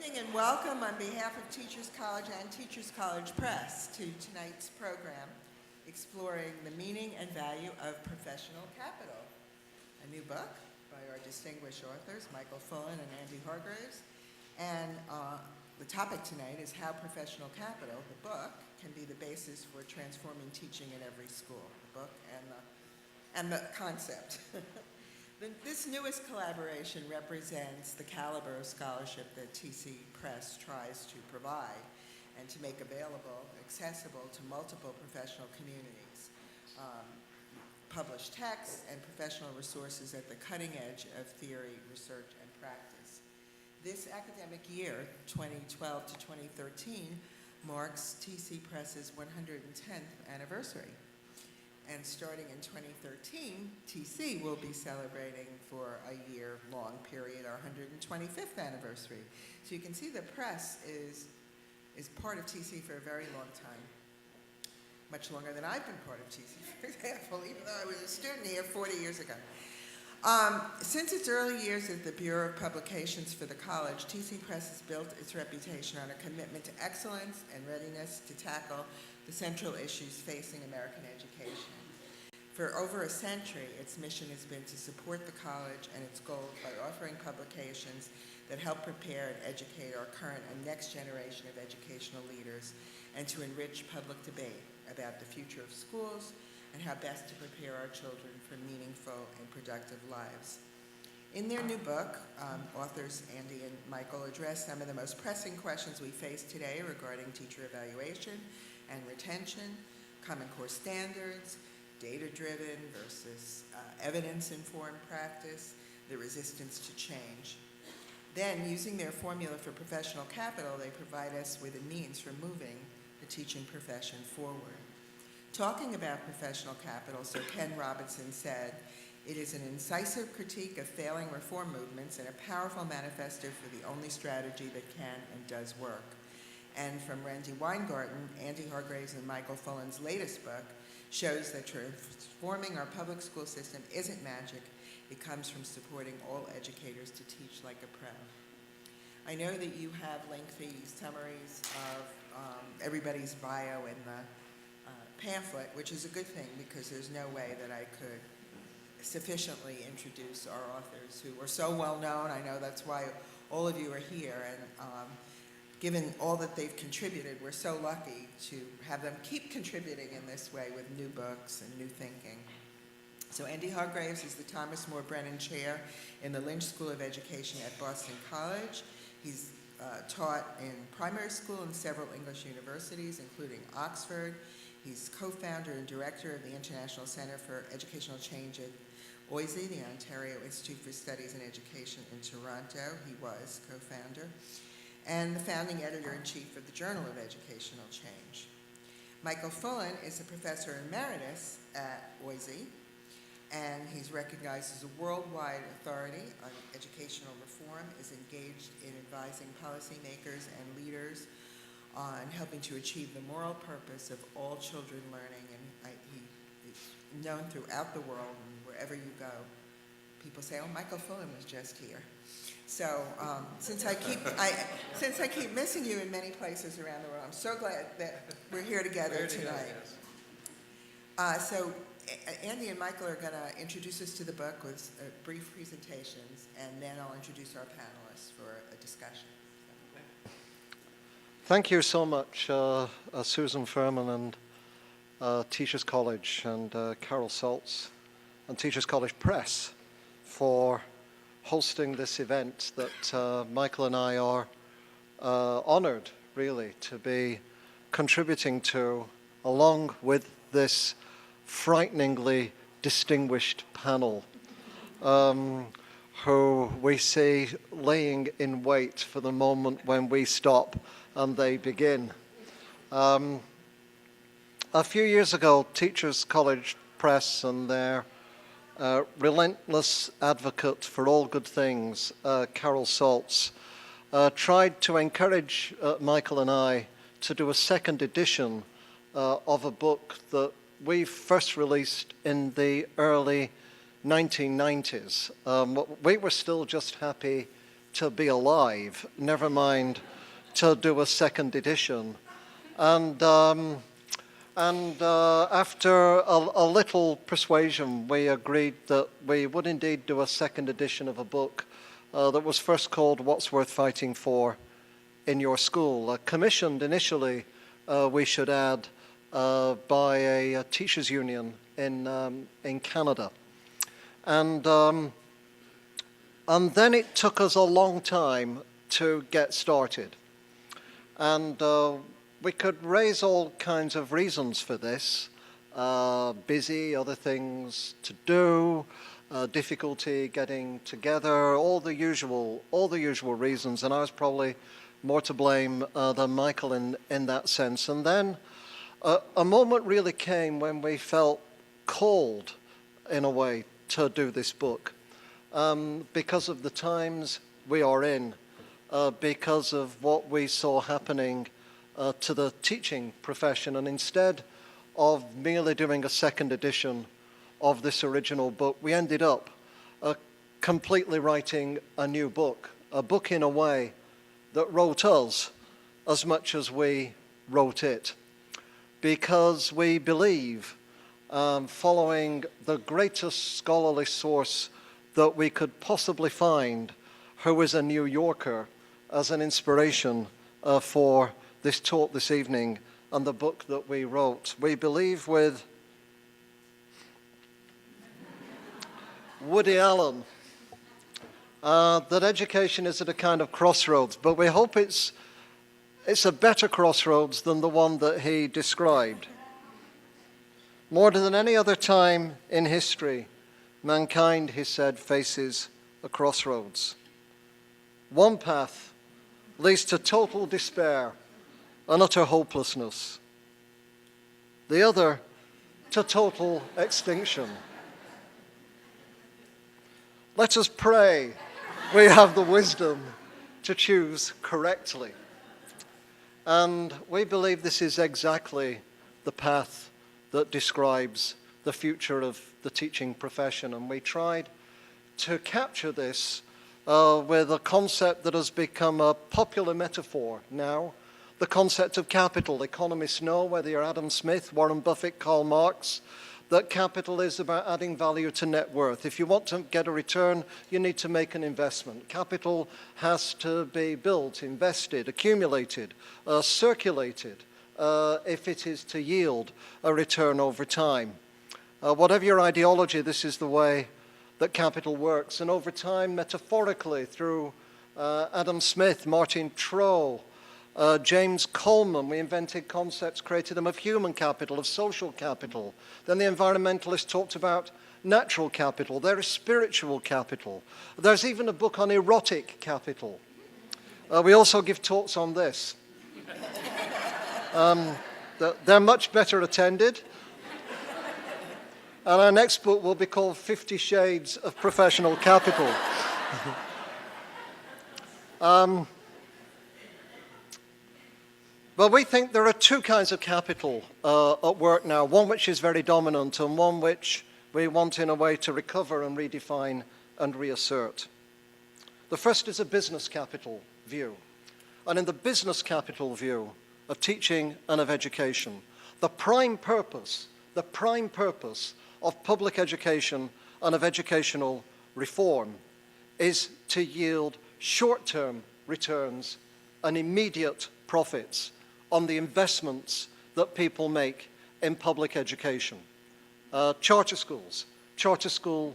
evening and welcome on behalf of Teachers College and Teachers College Press to tonight's program, Exploring the Meaning and Value of Professional Capital, a new book by our distinguished authors, Michael Fullan and Andy Hargreaves. And the topic tonight is how professional capital, the book, can be the basis for transforming teaching in every school, the book and the concept. This newest collaboration represents the caliber of scholarship that TC Press tries to provide and to make available, accessible to multiple professional communities. Published texts and professional resources at the cutting edge of theory, research, and practice. This academic year, 2012 to 2013, marks TC Press's 110th anniversary. And starting in 2013, TC will be celebrating for a year-long period our 125th anniversary. So you can see the press is part of TC for a very long time, much longer than I've been part of TC, for example, even though I was a student here 40 years ago. Since its early years at the Bureau of Publications for the college, TC Press has built its reputation on a commitment to excellence and readiness to tackle the central issues facing American education. For over a century, its mission has been to support the college and its goals by offering publications that help prepare and educate our current and next generation of educational leaders, and to enrich public debate about the future of schools and how best to prepare our children for meaningful and productive lives. In their new book, authors Andy and Michael address some of the most pressing questions we face today regarding teacher evaluation and retention, Common Core standards, data-driven versus evidence-informed practice, the resistance to change. Then, using their formula for professional capital, they provide us with a means for moving the teaching profession forward. Talking about professional capital, Sir Ken Robinson said, "It is an incisive critique of failing reform movements and a powerful manifesto for the only strategy that can and does work." And from Randi Weingarten, Andy Hargreaves and Michael Fullan's latest book shows that transforming our public school system isn't magic. It comes from supporting all educators to teach like a pro. I know that you have lengthy summaries of everybody's bio in the pamphlet, which is a good thing because there's no way that I could sufficiently introduce our authors who are so well known. I know that's why all of you are here, and given all that they've contributed, we're so lucky to have them keep contributing in this way with new books and new thinking. So Andy Hargreaves is the Thomas Moore Brennan Chair in the Lynch School of Education at Boston College. He's taught in primary school and several English universities, including Oxford. He's co-founder and director of the International Center for Educational Change at OISE, the Ontario Institute for Studies in Education in Toronto. He was co-founder. And the founding editor-in-chief of the Journal of Educational Change. Michael Fullan is a professor emeritus at OISE, and he's recognized as a worldwide authority on educational reform, is engaged in advising policymakers and leaders on helping to achieve the moral purpose of all children learning, and he is known throughout the world, and wherever you go, people say, "Oh, Michael Fullan was just here." So since I keep missing you in many places around the world, I'm so glad that we're here together tonight. So Andy and Michael are going to introduce us to the book with brief presentations, and then I'll introduce our panelists for a discussion. Thank you so much, Susan Fuhrman and Teachers College and Carol Saltz and Teachers College Press for hosting this event that Michael and I are honored, really, to be contributing to, along with this frighteningly distinguished panel, who we see laying in wait for the moment when we stop and they begin. A few years ago, Teachers College Press and their relentless advocate for all good things, Carol Saltz, tried to encourage Michael and I to do a second edition of a book that we first released in the early 1990s. We were still just happy to be alive, never mind to do a second edition. And after a little persuasion, we agreed that we would indeed do a second edition of a book that was first called What's Worth Fighting For in Your School, commissioned initially, we should add, by a teachers' union in Canada. And then it took us a long time to get started. And we could raise all kinds of reasons for this. Busy, other things to do, difficulty getting together, all the usual reasons. And I was probably more to blame than Michael in that sense. And then a moment really came when we felt called, in a way, to do this book. Because of the times we are in, because of what we saw happening to the teaching profession. And instead of merely doing a second edition of this original book, we ended up completely writing a new book, a book in a way that wrote us as much as we wrote it. Because we believe, following the greatest scholarly source that we could possibly find, who is a New Yorker, as an inspiration for this talk this evening and the book that we wrote. We believe with Woody Allen that education is at a kind of crossroads, but we hope it's a better crossroads than the one that he described. More than any other time in history, mankind, he said, faces a crossroads. One path leads to total despair and utter hopelessness. The other to total extinction. Let us pray we have the wisdom to choose correctly. And we believe this is exactly the path that describes the future of the teaching profession. And we tried to capture this with a concept that has become a popular metaphor now, the concept of capital. Economists know, whether you're Adam Smith, Warren Buffett, Karl Marx, that capital is about adding value to net worth. If you want to get a return, you need to make an investment. Capital has to be built, invested, accumulated, circulated, if it is to yield a return over time. Whatever your ideology, this is the way that capital works. And over time, metaphorically, through Adam Smith, Martin Troll, James Coleman, we invented concepts, created them of human capital, of social capital. Then the environmentalists talked about natural capital. There is spiritual capital. There's even a book on erotic capital. We also give talks on this. They're much better attended. And our next book will be called 50 Shades of Professional Capital. But we think there are two kinds of capital at work now, one which is very dominant and one which we want in a way to recover and redefine and reassert. The first is a business capital view. And in the business capital view of teaching and of education, the prime purpose of public education and of educational reform is to yield short-term returns and immediate profits on the investments that people make in public education. Charter schools, charter school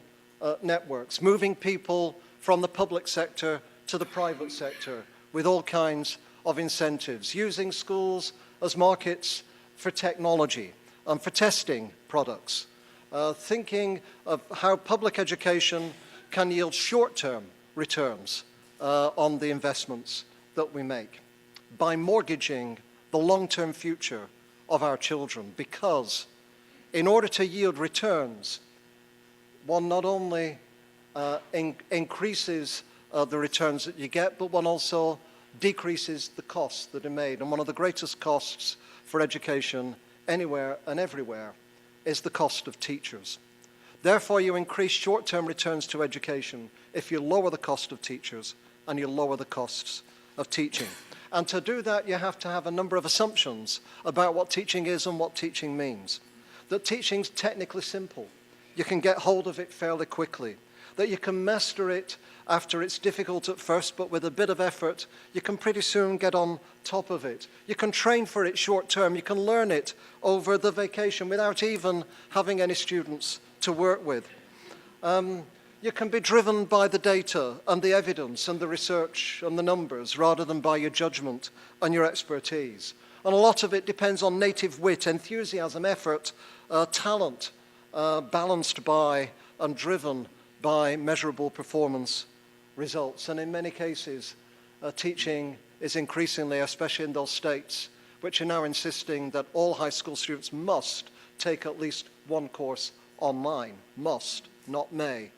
networks, moving people from the public sector to the private sector with all kinds of incentives, using schools as markets for technology and for testing products, thinking of how public education can yield short-term returns on the investments that we make by mortgaging the long-term future of our children, because in order to yield returns, one not only increases the returns that you get, but one also decreases the costs that are made. And one of the greatest costs for education anywhere and everywhere is the cost of teachers. Therefore, you increase short-term returns to education if you lower the cost of teachers and you lower the costs of teaching. And to do that, you have to have a number of assumptions about what teaching is and what teaching means. That teaching's technically simple. You can get hold of it fairly quickly. That you can master it after it's difficult at first, but with a bit of effort, you can pretty soon get on top of it. You can train for it short term. You can learn it over the vacation without even having any students to work with. You can be driven by the data and the evidence and the research and the numbers rather than by your judgment and your expertise. And a lot of it depends on native wit, enthusiasm, effort, talent, balanced by and driven by measurable performance results. And in many cases, teaching is increasingly, especially in those states, which are now insisting that all high school students must take at least one course online. Must, not may.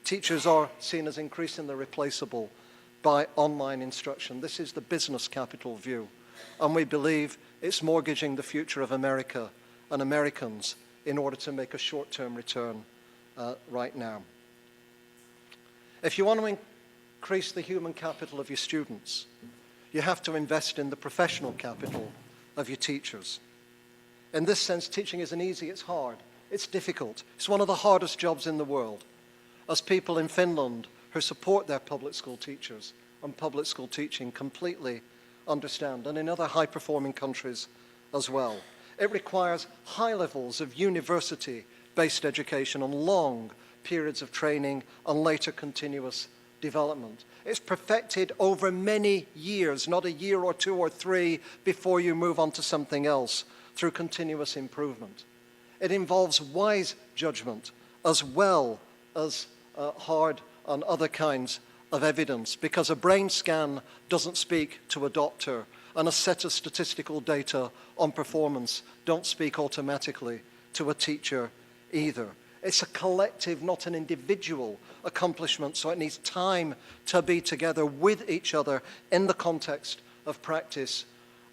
Teachers are seen as increasingly replaceable by online instruction. This is the business capital view, and we believe it's mortgaging the future of America and Americans in order to make a short-term return right now. If you want to increase the human capital of your students, you have to invest in the professional capital of your teachers. In this sense, teaching isn't easy, it's hard, it's difficult. It's one of the hardest jobs in the world. As people in Finland who support their public school teachers and public school teaching completely understand, and in other high-performing countries as well. It requires high levels of university-based education and long periods of training and later continuous development. It's perfected over many years, not a year or two or three before you move on to something else, through continuous improvement. It involves wise judgment as well as hard and other kinds of evidence, because a brain scan doesn't speak to a doctor, and a set of statistical data on performance don't speak automatically to a teacher either. It's a collective, not an individual accomplishment, so it needs time to be together with each other in the context of practice.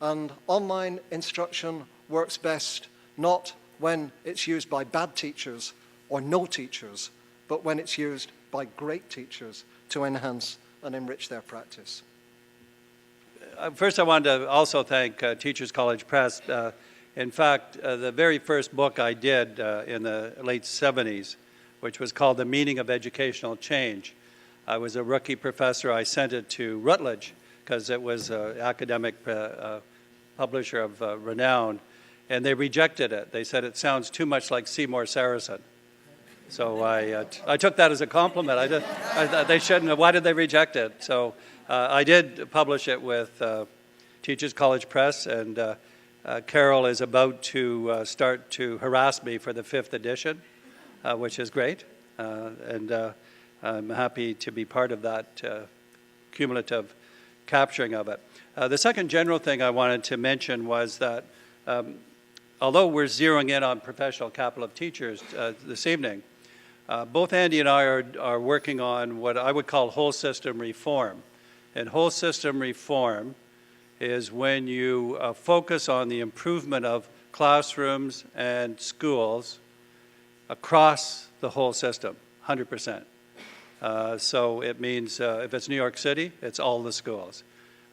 And online instruction works best not when it's used by bad teachers or no teachers, but when it's used by great teachers to enhance and enrich their practice. First, I wanted to also thank Teachers College Press. In fact, the very first book I did in the late 70s, which was called The Meaning of Educational Change. I was a rookie professor. I sent it to Rutledge because it was an academic publisher of renown, and they rejected it. They said it sounds too much like Seymour Saracen. So I took that as a compliment. They shouldn't have. Why did they reject it? So I did publish it with Teachers College Press, and Carol is about to start to harass me for the 5th edition, which is great. And I'm happy to be part of that cumulative capturing of it. The second general thing I wanted to mention was that although we're zeroing in on professional capital of teachers this evening, both Andy and I are working on what I would call whole system reform. And whole system reform is when you focus on the improvement of classrooms and schools across the whole system, 100%. So it means if it's New York City, it's all the schools.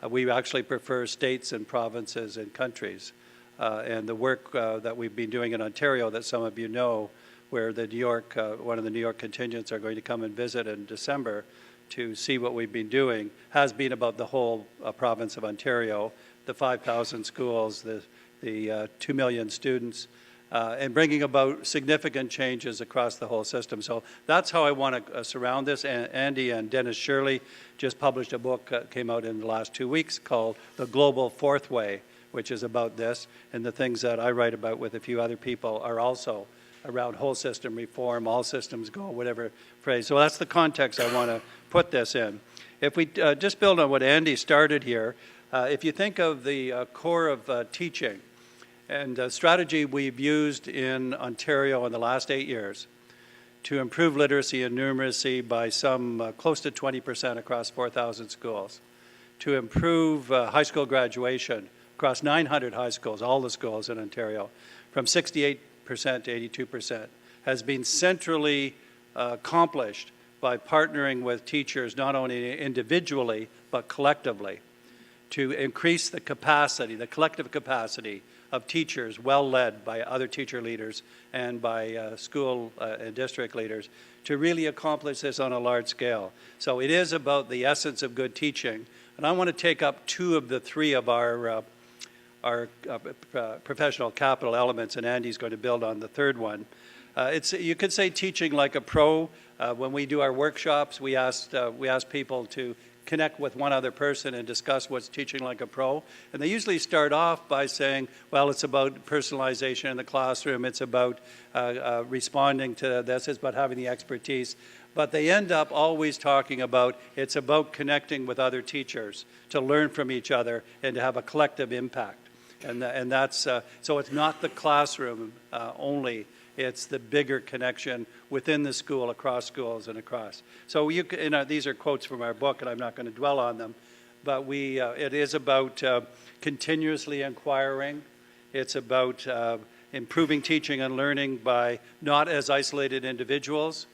We actually prefer states and provinces and countries. And the work that we've been doing in Ontario that some of you know, where the New York, one of the New York contingents are going to come and visit in December to see what we've been doing, has been about the whole province of Ontario, the 5,000 schools, the 2 million students, and bringing about significant changes across the whole system. So that's how I want to surround this. Andy and Dennis Shirley just published a book, came out in the last 2 weeks, called The Global Fourth Way, which is about this, and the things that I write about with a few other people are also around whole system reform, all systems go, whatever phrase. So that's the context I want to put this in. If we just build on what Andy started here, if you think of the core of teaching and the strategy we've used in Ontario in the last 8 years to improve literacy and numeracy by some close to 20% across 4,000 schools, to improve high school graduation across 900 high schools, all the schools in Ontario, from 68% to 82%, has been centrally accomplished by partnering with teachers not only individually but collectively to increase the capacity, the collective capacity of teachers well led by other teacher leaders and by school and district leaders to really accomplish this on a large scale. So it is about the essence of good teaching. And I want to take up two of the three of our professional capital elements, and Andy's going to build on the third one. You could say teaching like a pro. When we do our workshops, we ask people to connect with one other person and discuss what's teaching like a pro. And they usually start off by saying, well, it's about personalization in the classroom, it's about responding to this, it's about having the expertise. But they end up always talking about it's about connecting with other teachers to learn from each other and to have a collective impact. And that's, so it's not the classroom only. It's the bigger connection within the school, across schools, and across. So these are quotes from our book, and I'm not going to dwell on them. But it is about continuously inquiring. It's about improving teaching and learning by not as isolated individuals.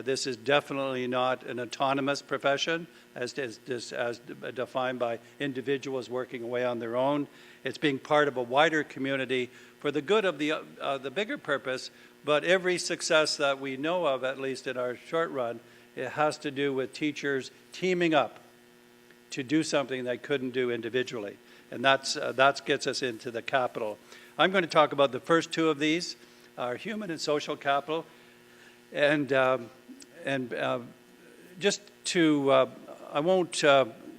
This is definitely not an autonomous profession, as defined by individuals working away on their own. It's being part of a wider community for the good of the bigger purpose. But every success that we know of, at least in our short run, it has to do with teachers teaming up to do something they couldn't do individually. And that gets us into the capital. I'm going to talk about the first two of these, our human and social capital. And just to,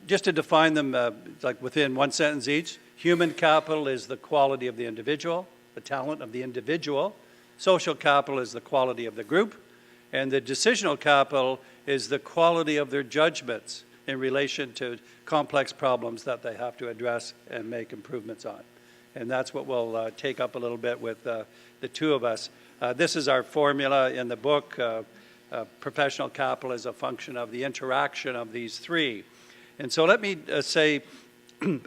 just to define them like within one sentence each, human capital is the quality of the individual, the talent of the individual. Social capital is the quality of the group, and the decisional capital is the quality of their judgments in relation to complex problems that they have to address and make improvements on. And that's what we'll take up a little bit with the two of us. This is our formula in the book. Professional capital is a function of the interaction of these three. And so let me say,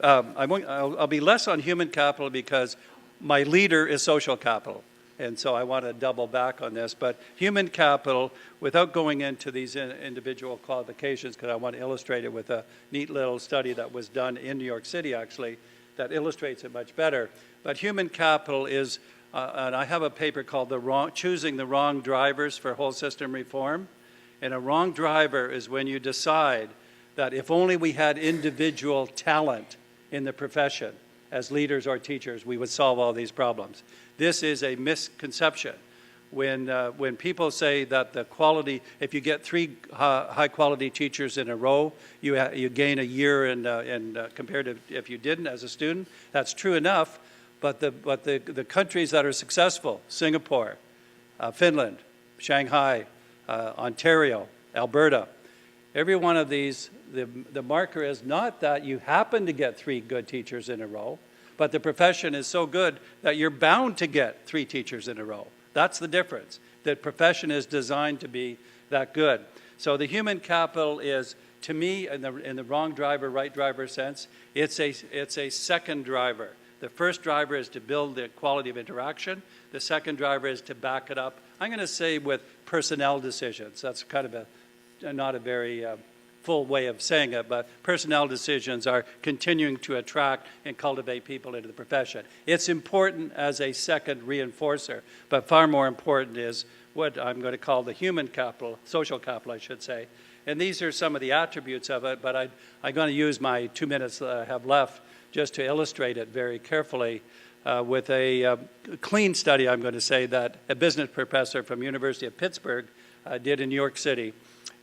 I'll be less on human capital because my leader is social capital. And so I want to double back on this. But human capital, without going into these individual qualifications, because I want to illustrate it with a neat little study that was done in New York City, actually, that illustrates it much better. But human capital is, and I have a paper called Choosing the Wrong Drivers for Whole System Reform. And a wrong driver is when you decide that if only we had individual talent in the profession, as leaders or teachers, we would solve all these problems. This is a misconception. When people say that the quality, if you get three high-quality teachers in a row, you gain a year compared to if you didn't as a student, that's true enough, but the countries that are successful, Singapore, Finland, Shanghai, Ontario, Alberta, every one of these, the marker is not that you happen to get three good teachers in a row, but the profession is so good that you're bound to get three teachers in a row. That's the difference. The profession is designed to be that good. So the human capital is, to me, in the wrong driver, right driver sense, it's a second driver. The first driver is to build the quality of interaction. The second driver is to back it up, I'm going to say, with personnel decisions. That's kind of not a very full way of saying it, but personnel decisions are continuing to attract and cultivate people into the profession. It's important as a second reinforcer, but far more important is what I'm going to call the human capital, social capital, I should say. And these are some of the attributes of it, but I'm going to use my 2 minutes that I have left just to illustrate it very carefully with a clean study, I'm going to say, that a business professor from University of Pittsburgh did in New York City.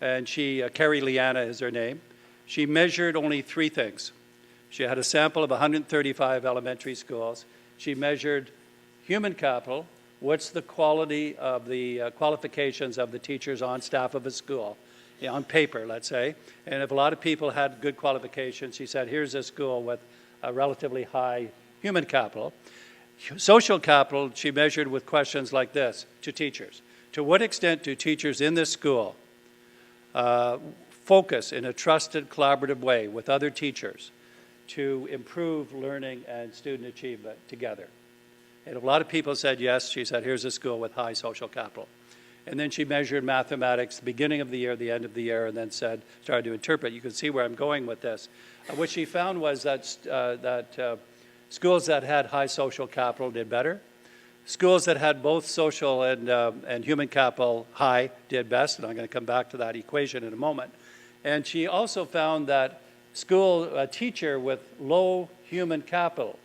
And Carrie Liana is her name. She measured only three things. She had a sample of 135 elementary schools. She measured human capital, what's the quality of the qualifications of the teachers on staff of a school, on paper, let's say. And if a lot of people had good qualifications, she said, here's a school with a relatively high human capital. Social capital, she measured with questions like this to teachers. To what extent do teachers in this school focus in a trusted, collaborative way with other teachers to improve learning and student achievement together? And a lot of people said yes. She said, here's a school with high social capital. And then she measured mathematics, the beginning of the year, the end of the year, and then started to interpret. You can see where I'm going with this. What she found was that, schools that had high social capital did better. Schools that had both social and human capital high did best, and I'm going to come back to that equation in a moment. And she also found that a teacher with low human capital,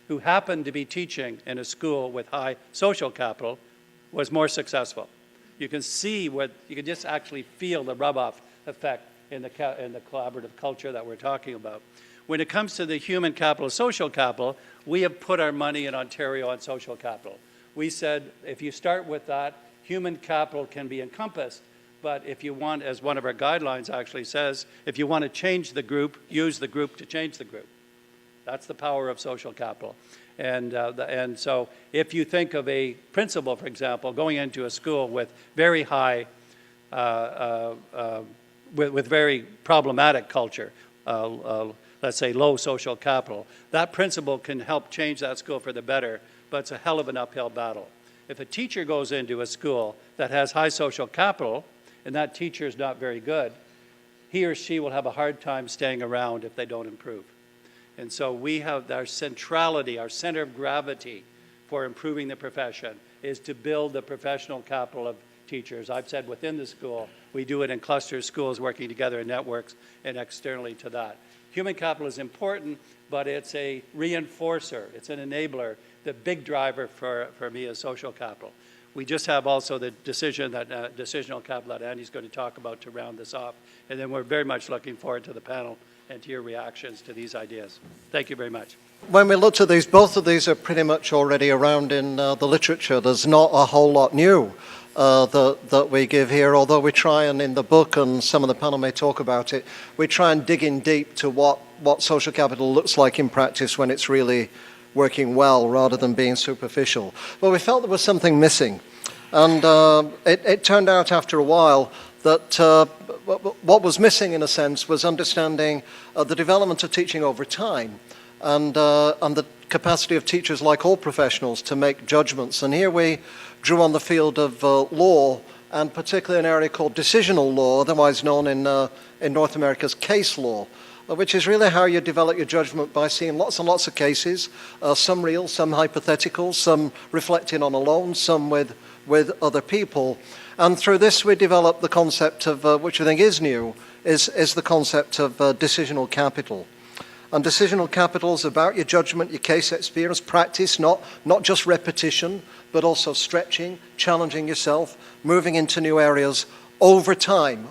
who happened to be teaching in a school with high social capital, was more successful. You can see you can just actually feel the rub-off effect in the collaborative culture that we're talking about. When it comes to the human capital, social capital, we have put our money in Ontario on social capital. We said if you start with that, human capital can be encompassed, but if you want, as one of our guidelines actually says, if you want to change the group, use the group to change the group. That's the power of social capital. And so if you think of a principal, for example, going into a school with very high, with very problematic culture, let's say low social capital, that principal can help change that school for the better, but it's a hell of an uphill battle. If a teacher goes into a school that has high social capital, and that teacher is not very good, he or she will have a hard time staying around if they don't improve. And so we have our centrality, our center of gravity for improving the profession is to build the professional capital of teachers. I've said within the school, we do it in cluster schools working together in networks and externally to that. Human capital is important, but it's a reinforcer, it's an enabler. The big driver for me is social capital. We just have also the decisional capital that Andy's going to talk about to round this off. And then we're very much looking forward to the panel and to your reactions to these ideas. Thank you very much. When we looked at these, both of these are pretty much already around in the literature. There's not a whole lot new that we give here, although we try and in the book, and some of the panel may talk about it, we try and dig in deep to what social capital looks like in practice when it's really working well rather than being superficial. But we felt there was something missing. And it turned out after a while that what was missing, in a sense, was understanding the development of teaching over time and the capacity of teachers, like all professionals, to make judgments. And here we drew on the field of law, and particularly an area called decisional law, otherwise known in North America as case law, which is really how you develop your judgment by seeing lots and lots of cases, some real, some hypothetical, some reflecting on alone, some with other people. And through this we developed the concept of, which I think is new, is the concept of decisional capital. And decisional capital is about your judgment, your case experience, practice, not just repetition, but also stretching, challenging yourself, moving into new areas over time,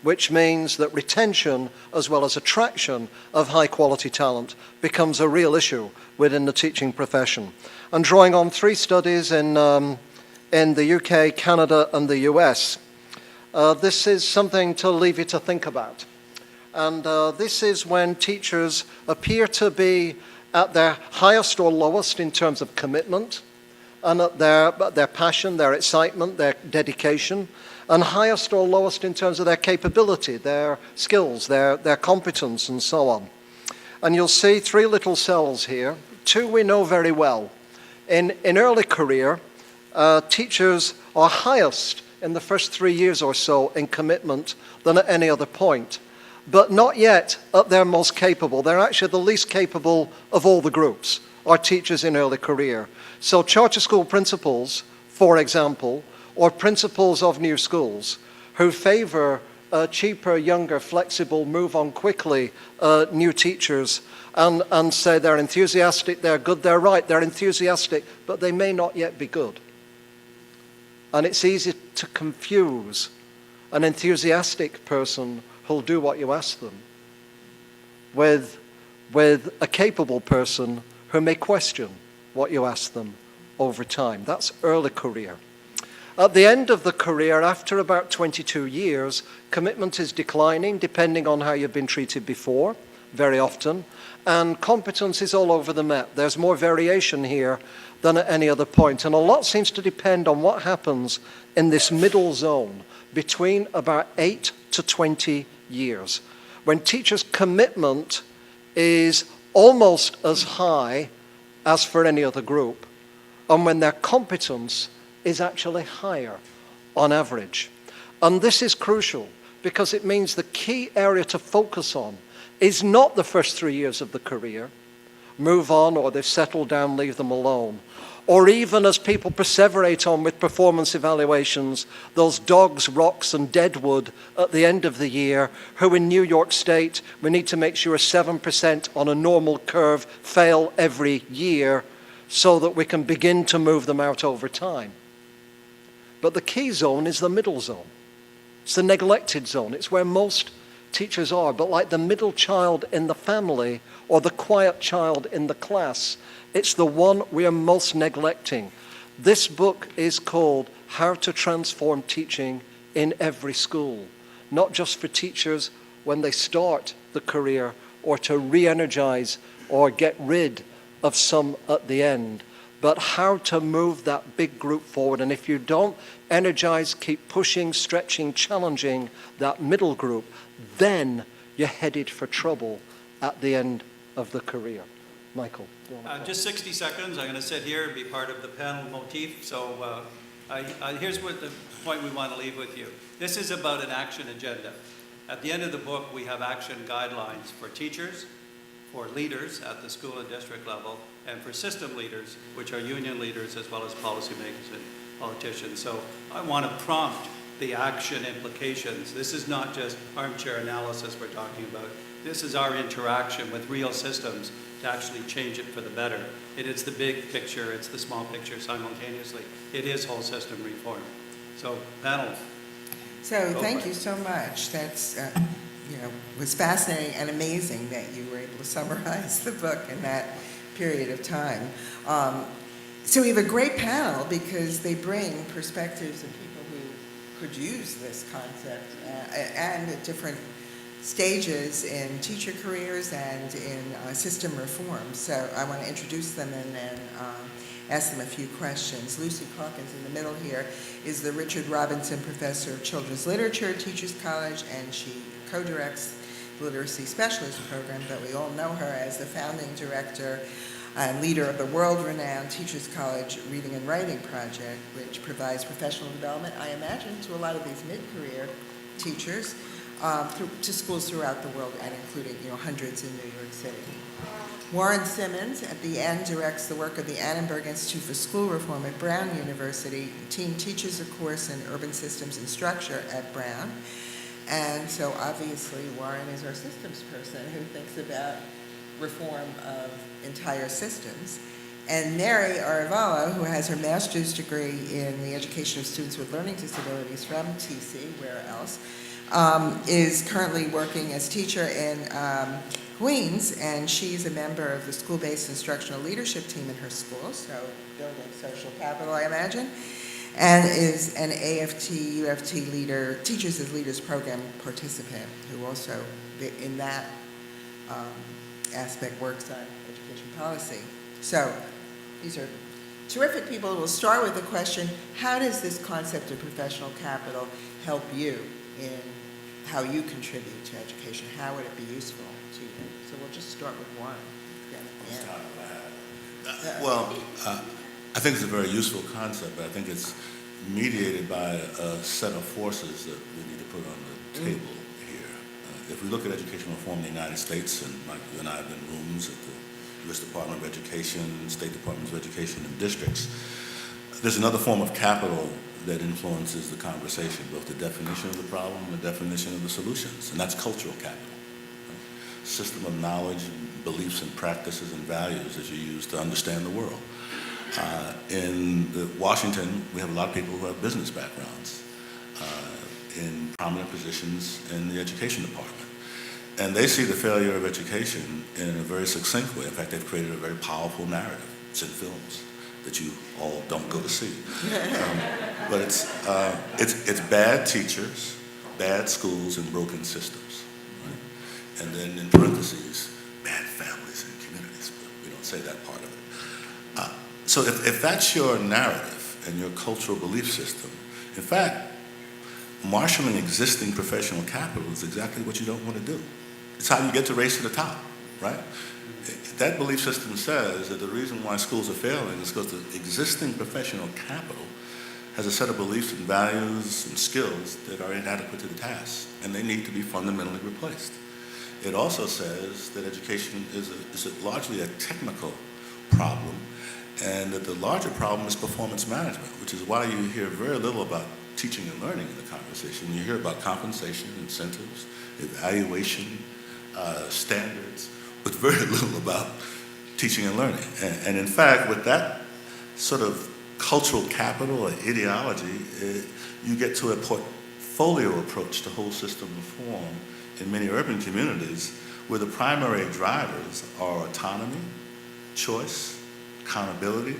which means that retention as well as attraction of high quality talent becomes a real issue within the teaching profession. And drawing on 3 studies in the UK, Canada, and the US, this is something to leave you to think about. And this is when teachers appear to be at their highest or lowest in terms of commitment, and at their passion, their excitement, their dedication, and highest or lowest in terms of their capability, their skills, their competence, and so on. And you'll see 3 little cells here. 2 we know very well. In early career, teachers are highest in the first 3 years or so in commitment than at any other point, but not yet at their most capable. They're actually the least capable of all the groups, are teachers in early career. So charter school principals, for example, or principals of new schools who favor cheaper, younger, flexible, move on quickly new teachers and say they're enthusiastic, they're good, they're right, they're enthusiastic, but they may not yet be good. And it's easy to confuse an enthusiastic person who'll do what you ask them with a capable person who may question what you ask them over time. That's early career. At the end of the career, after about 22 years, commitment is declining depending on how you've been treated before, very often, and competence is all over the map. There's more variation here than at any other point, and a lot seems to depend on what happens in this middle zone between about 8 to 20 years, when teachers' commitment is almost as high as for any other group, and when their competence is actually higher on average. And this is crucial because it means the key area to focus on is not the first 3 years of the career, move on, or they've settled down, leave them alone. Or even as people perseverate on with performance evaluations, those dogs, rocks, and deadwood at the end of the year, who in New York State, we need to make sure 7% on a normal curve fail every year so that we can begin to move them out over time. But the key zone is the middle zone. It's the neglected zone. It's where most teachers are, but like the middle child in the family or the quiet child in the class, it's the one we are most neglecting. This book is called How to Transform Teaching in Every School, not just for teachers when they start the career or to re-energize or get rid of some at the end, but how to move that big group forward. And if you don't energize, keep pushing, stretching, challenging that middle group, then you're headed for trouble at the end of the career. Michael. Just 60 seconds. I'm going to sit here and be part of the panel motif. So here's what the point we want to leave with you. This is about an action agenda. At the end of the book, we have action guidelines for teachers, for leaders at the school and district level, and for system leaders, which are union leaders as well as policymakers and politicians. So I want to prompt the action implications. This is not just armchair analysis we're talking about. This is our interaction with real systems to actually change it for the better. It is the big picture, it's the small picture simultaneously. It is whole system reform. So, panel. So thank you so much. That's, was fascinating and amazing that you were able to summarize the book in that period of time. So we have a great panel because they bring perspectives of people who could use this concept and at different stages in teacher careers and in system reform. So I want to introduce them and then ask them a few questions. Lucy Calkins in the middle here is the Richard Robinson Professor of Children's Literature at Teachers College, and she co-directs the Literacy Specialist Program, but we all know her as the founding director and leader of the world-renowned Teachers College Reading and Writing Project, which provides professional development, I imagine, to a lot of these mid-career teachers, to schools throughout the world, and including hundreds in New York City. Warren Simmons, at the end, directs the work of the Annenberg Institute for School Reform at Brown University. The team teaches a course in urban systems and structure at Brown. And so obviously Warren is our systems person who thinks about reform of entire systems. And Mary Arevalo, who has her master's degree in the education of students with learning disabilities from TC, where else, is currently working as teacher in Queens, and she's a member of the school-based instructional leadership team in her school, so building social capital, I imagine, and is an AFT, UFT leader, Teachers as Leaders program participant, who also, in that aspect, works on education policy. So these are terrific people. We'll start with the question, how does this concept of professional capital help you in how you contribute to education? How would it be useful to you? So we'll just start with Warren. I think it's a very useful concept, but I think it's mediated by a set of forces that we need to put on the table here. If we look at education reform in the United States, and Mike, you and I have been rooms at the U.S. Department of Education, State Departments of Education, and districts, there's another form of capital that influences the conversation, both the definition of the problem and the definition of the solutions, and that's cultural capital. Right? System of knowledge, beliefs and practices and values that you use to understand the world. In Washington, we have a lot of people who have business backgrounds in prominent positions in the education department. And they see the failure of education in a very succinct way. In fact, they've created a very powerful narrative. It's in films that you all don't go to see. But it's bad teachers, bad schools, and broken systems. Right? And then in parentheses, bad families and communities. But we don't say that part of it. So if that's your narrative and your cultural belief system, in fact, marshaling existing professional capital is exactly what you don't want to do. It's how you get to race to the top, right? That belief system says that the reason why schools are failing is because the existing professional capital has a set of beliefs and values and skills that are inadequate to the task, and they need to be fundamentally replaced. It also says that education is largely a technical problem, and that the larger problem is performance management, which is why you hear very little about teaching and learning in the conversation. You hear about compensation, incentives, evaluation, standards, but very little about teaching and learning. And in fact, with that sort of cultural capital or ideology, you get to a portfolio approach to whole system reform in many urban communities where the primary drivers are autonomy, choice, accountability,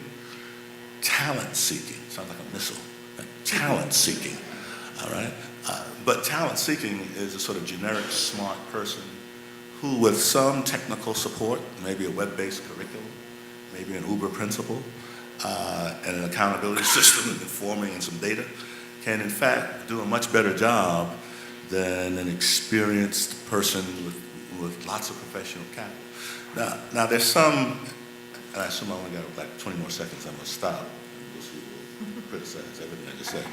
talent seeking. Sounds like a missile. Talent seeking, all right? But talent seeking is a sort of generic smart person who, with some technical support, maybe a web-based curriculum, maybe an Uber principle, and an accountability system and informing and some data, can in fact do a much better job than an experienced person with lots of professional capital. Now there's some, and I assume I only got like 20 more seconds, I'm gonna stop. We'll see who will criticize everything I just said.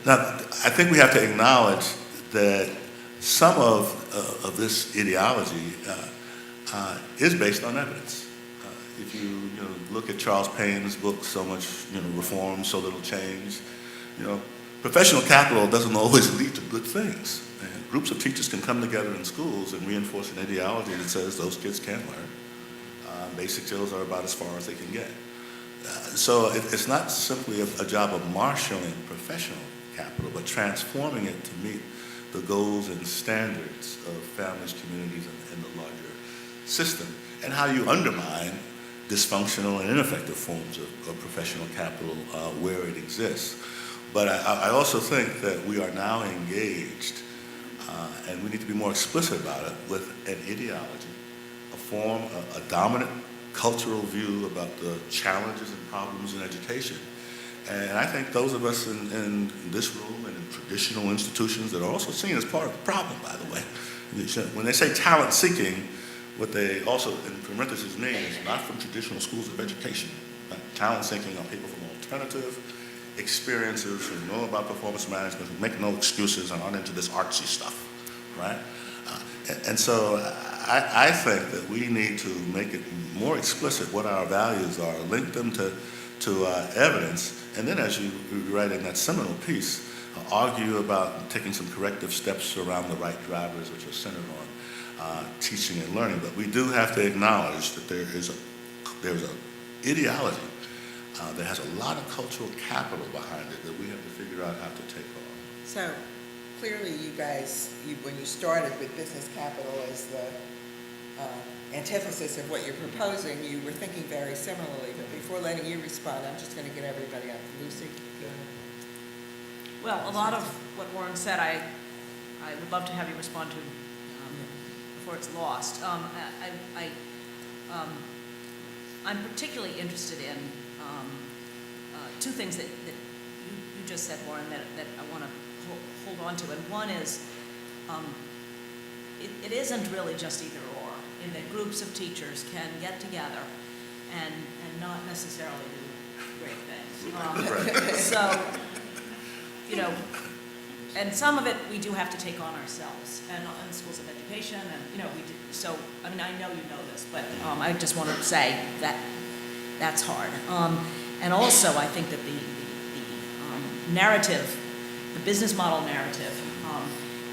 Now, I think we have to acknowledge that some of this ideology is based on evidence. If you look at Charles Payne's book, So Much Reform, So Little Change, professional capital doesn't always lead to good things. And groups of teachers can come together in schools and reinforce an ideology that says those kids can learn. Basic skills are about as far as they can get. So it's not simply a job of marshaling professional capital, but transforming it to meet the goals and standards of families, communities, and the larger system, and how you undermine dysfunctional and ineffective forms of professional capital where it exists. But I also think that we are now engaged, and we need to be more explicit about it, with an ideology, a form, a dominant cultural view about the challenges and problems in education. And I think those of us in this room and in traditional institutions that are also seen as part of the problem, by the way, when they say talent seeking, what they also, in parentheses, mean is not from traditional schools of education. Talent seeking are people from alternative experiences who know about performance management, who make no excuses and aren't into this artsy stuff, right? And so I think that we need to make it more explicit what our values are, link them to evidence, and then as you write in that seminal piece, argue about taking some corrective steps around the right drivers, which are centered on teaching and learning. But we do have to acknowledge that there's an ideology that has a lot of cultural capital behind it that we have to figure out how to take on. So clearly you guys, when you started with business capital as the antithesis of what you're proposing, you were thinking very similarly. But before letting you respond, I'm just going to get everybody up. Lucy, go ahead. Well, a lot of what Warren said, I would love to have you respond to before it's lost. I'm particularly interested in two things that you just said, Warren, that I want to hold on to. And one is, it isn't really just either or, in that groups of teachers can get together and not necessarily do great things. So, and some of it we do have to take on ourselves, and in schools of education, and we do. So, I mean, I know you know this, but I just want to say that that's hard. And also, I think that the narrative, the business model narrative,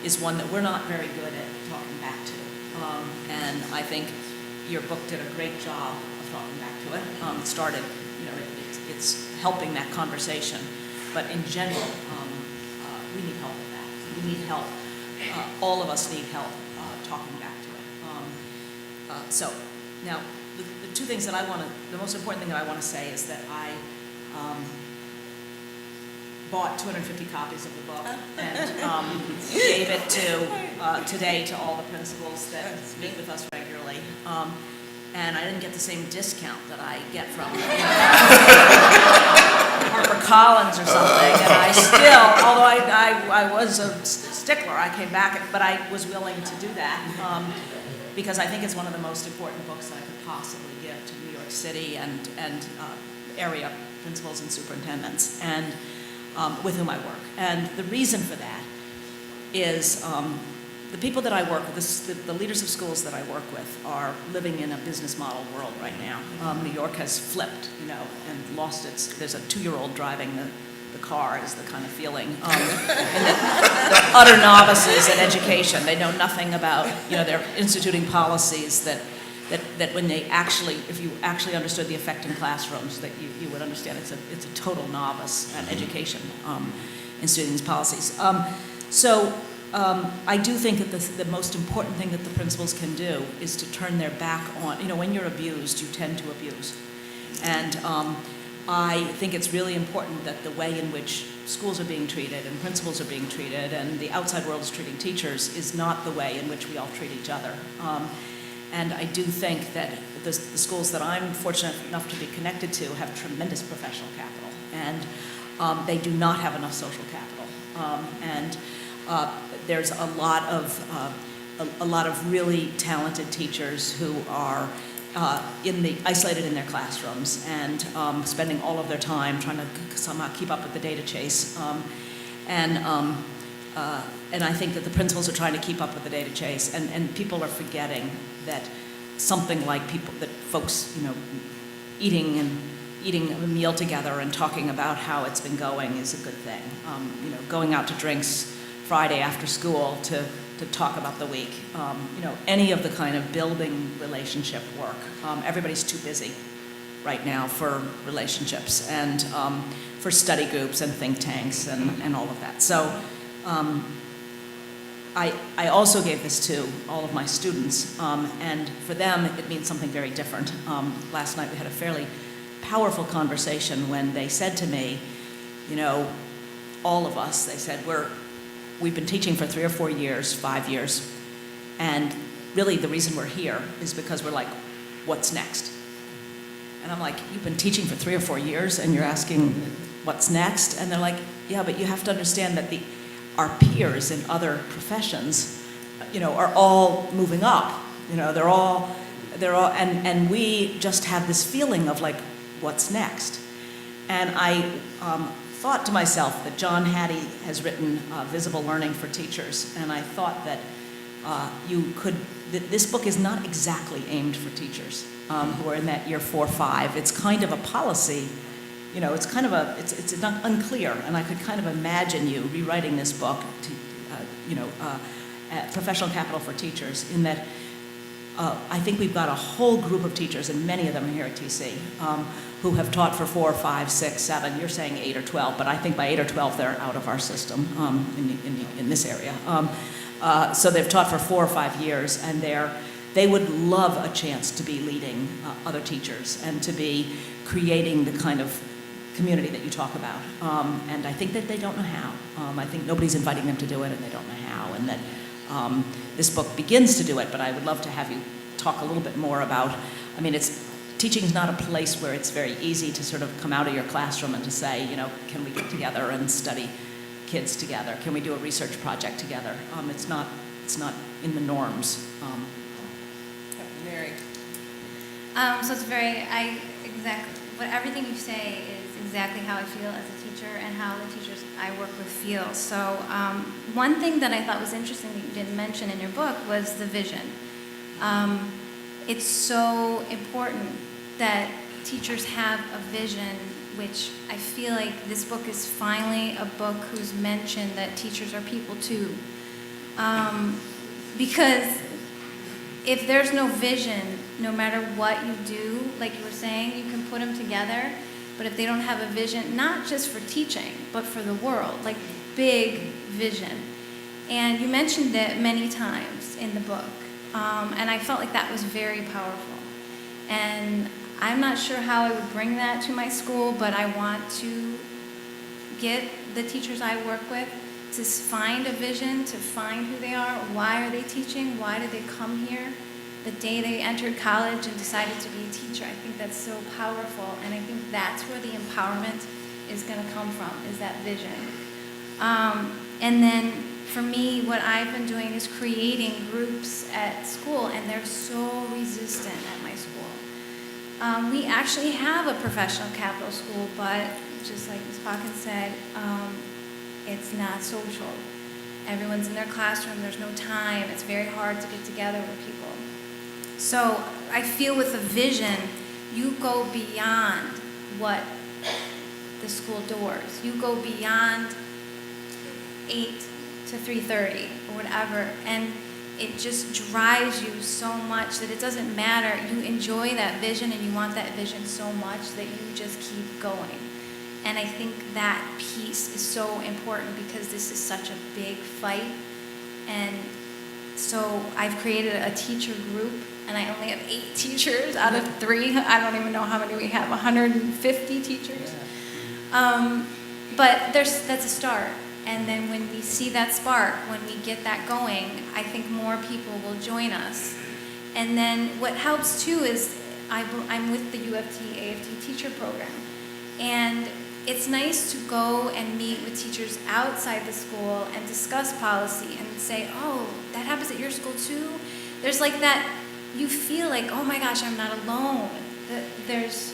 is one that we're not very good at talking back to. And I think your book did a great job of talking back to it. It started, it's helping that conversation. But in general, we need help with that. We need help. All of us need help talking back to it. So now, the two things that the most important thing that I want to say is that I bought 250 copies of the book and gave it today to all the principals that meet with us regularly. And I didn't get the same discount that I get from Collins or something, and I still, although I was a stickler, I came back, but I was willing to do that because I think it's one of the most important books that I could possibly give to New York City and area principals and superintendents, and with whom I work. And the reason for that is the people that I work with, the leaders of schools that I work with, are living in a business model world right now. New York has flipped, and lost its. There's a 2-year-old driving the car is the kind of feeling. And they're utter novices in education. They know nothing about, they're instituting policies that when they actually, if you actually understood the effect in classrooms, that you would understand it's a total novice at education, instituting these policies. I do think that the most important thing that the principals can do is to turn their back on, when you're abused, you tend to abuse. And I think it's really important that the way in which schools are being treated and principals are being treated and the outside world is treating teachers is not the way in which we all treat each other. And I do think that the schools that I'm fortunate enough to be connected to have tremendous professional capital, and they do not have enough social capital. There's a lot of really talented teachers who are isolated in their classrooms and spending all of their time trying to somehow keep up with the data chase. And I think that the principals are trying to keep up with the data chase, and people are forgetting that something like folks, eating a meal together and talking about how it's been going is a good thing. Going out to drinks Friday after school to talk about the week. Any of the kind of building relationship work. Everybody's too busy right now for relationships and for study groups and think tanks and all of that. So I also gave this to all of my students, and for them it means something very different. Last night we had a fairly powerful conversation when they said to me, all of us, they said, we've been teaching for 3 or 4 years, 5 years, and really the reason we're here is because we're like, what's next? And I'm like, you've been teaching for 3 or 4 years and you're asking what's next? And they're like, yeah, but you have to understand that our peers in other professions, are all moving up. They're all, and we just have this feeling of like, what's next? And I thought to myself that John Hattie has written Visible Learning for Teachers, and I thought that this book is not exactly aimed for teachers who are in that year 4 or 5. It's kind of a policy, it's kind of it's not unclear, and I could kind of imagine you rewriting this book to, Professional Capital for Teachers, in that I think we've got a whole group of teachers, and many of them are here at TC, who have taught for 4, 5, 6, 7. You're saying 8 or 12, but I think by 8 or 12 they're out of our system in this area. So they've taught for 4 or 5 years, and they would love a chance to be leading other teachers and to be creating the kind of community that you talk about. And I think that they don't know how. I think nobody's inviting them to do it, and they don't know how. And that this book begins to do it, but I would love to have you talk a little bit more about. Teaching is not a place where it's very easy to sort of come out of your classroom and to say, can we get together and study kids together? Can we do a research project together? It's not in the norms. Mary. So it's everything you say is exactly how I feel as a teacher and how the teachers I work with feel. So one thing that I thought was interesting that you didn't mention in your book was the vision. It's so important that teachers have a vision, which I feel like this book is finally a book who's mentioned that teachers are people too. Because if there's no vision, no matter what you do, like you were saying, you can put them together, but if they don't have a vision, not just for teaching, but for the world, like big vision. And you mentioned it many times in the book, and I felt like that was very powerful. And I'm not sure how I would bring that to my school, but I want to get the teachers I work with to find a vision, to find who they are, why are they teaching, why did they come here, the day they entered college and decided to be a teacher. I think that's so powerful, and I think that's where the empowerment is going to come from, is that vision. And then for me, what I've been doing is creating groups at school, and they're so resistant at my school. We actually have a professional capital school, but just like Ms. Calkins said, it's not social. Everyone's in their classroom, there's no time, it's very hard to get together with people. So I feel with a vision, you go beyond what the school doors. You go beyond 8 to 3:30 or whatever, and it just drives you so much that it doesn't matter. You enjoy that vision and you want that vision so much that you just keep going. And I think that piece is so important because this is such a big fight. And so I've created a teacher group, and I only have 8 teachers out of 3. I don't even know how many we have, 150 teachers. But that's a start. And then when we see that spark, when we get that going, I think more people will join us. And then what helps too is I'm with the UFT AFT teacher program. And it's nice to go and meet with teachers outside the school and discuss policy and say, oh, that happens at your school too? There's like that, you feel like, oh my gosh, I'm not alone. There's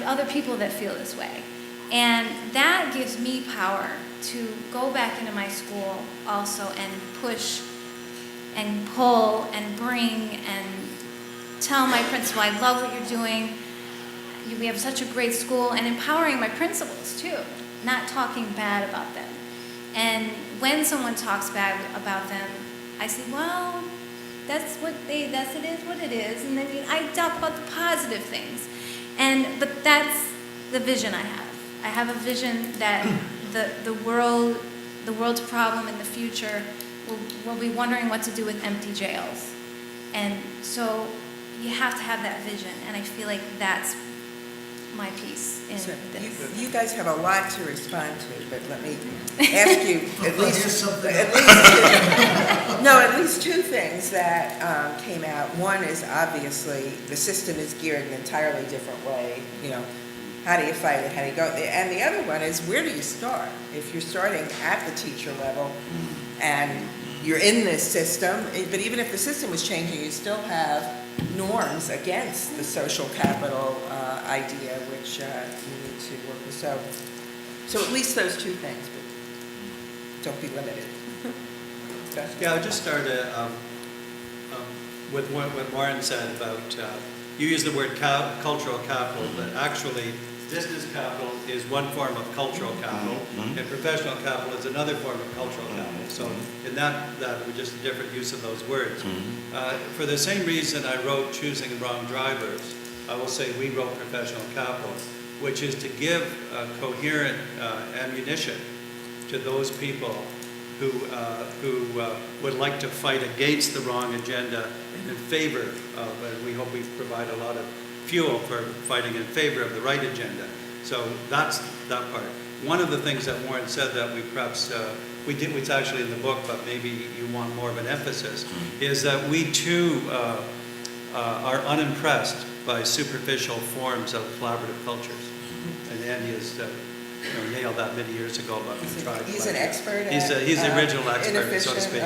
other people that feel this way. And that gives me power to go back into my school also and push and pull and bring and tell my principal, I love what you're doing. We have such a great school, and empowering my principals too, not talking bad about them. And when someone talks bad about them, I say, well, it is what it is. And then I talk about the positive things. But that's the vision I have. I have a vision that the world's problem in the future will be wondering what to do with empty jails. And so you have to have that vision, and I feel like that's my piece in So this. you guys have a lot to respond to, but let me ask you at least 2 things that came out. One is obviously the system is geared an entirely different way. You know, how do you fight it? How do you go? And the other one is, where do you start? If you're starting at the teacher level and you're in this system, but even if the system was changing, you still have norms against the social capital idea, which you need to work with. So at least those 2 things, but don't be limited. Okay. Yeah, I'll just start with what Warren said about, you use the word cultural capital, but actually business capital is one form of cultural capital, and professional capital is another form of cultural capital. So in that was just a different use of those words. For the same reason I wrote Choosing the Wrong Drivers, I will say we wrote professional capital, which is to give coherent ammunition to those people who would like to fight against the wrong agenda and in favor of, and we hope we provide a lot of fuel for fighting in favor of the right agenda. So that's that part. One of the things that Warren said that we perhaps, we did, it's actually in the book, but maybe you want more of an emphasis, is that we too are unimpressed by superficial forms of collaborative cultures. And Andy has nailed that many years ago, but we tried. He's an expert. He's the original expert, so to speak.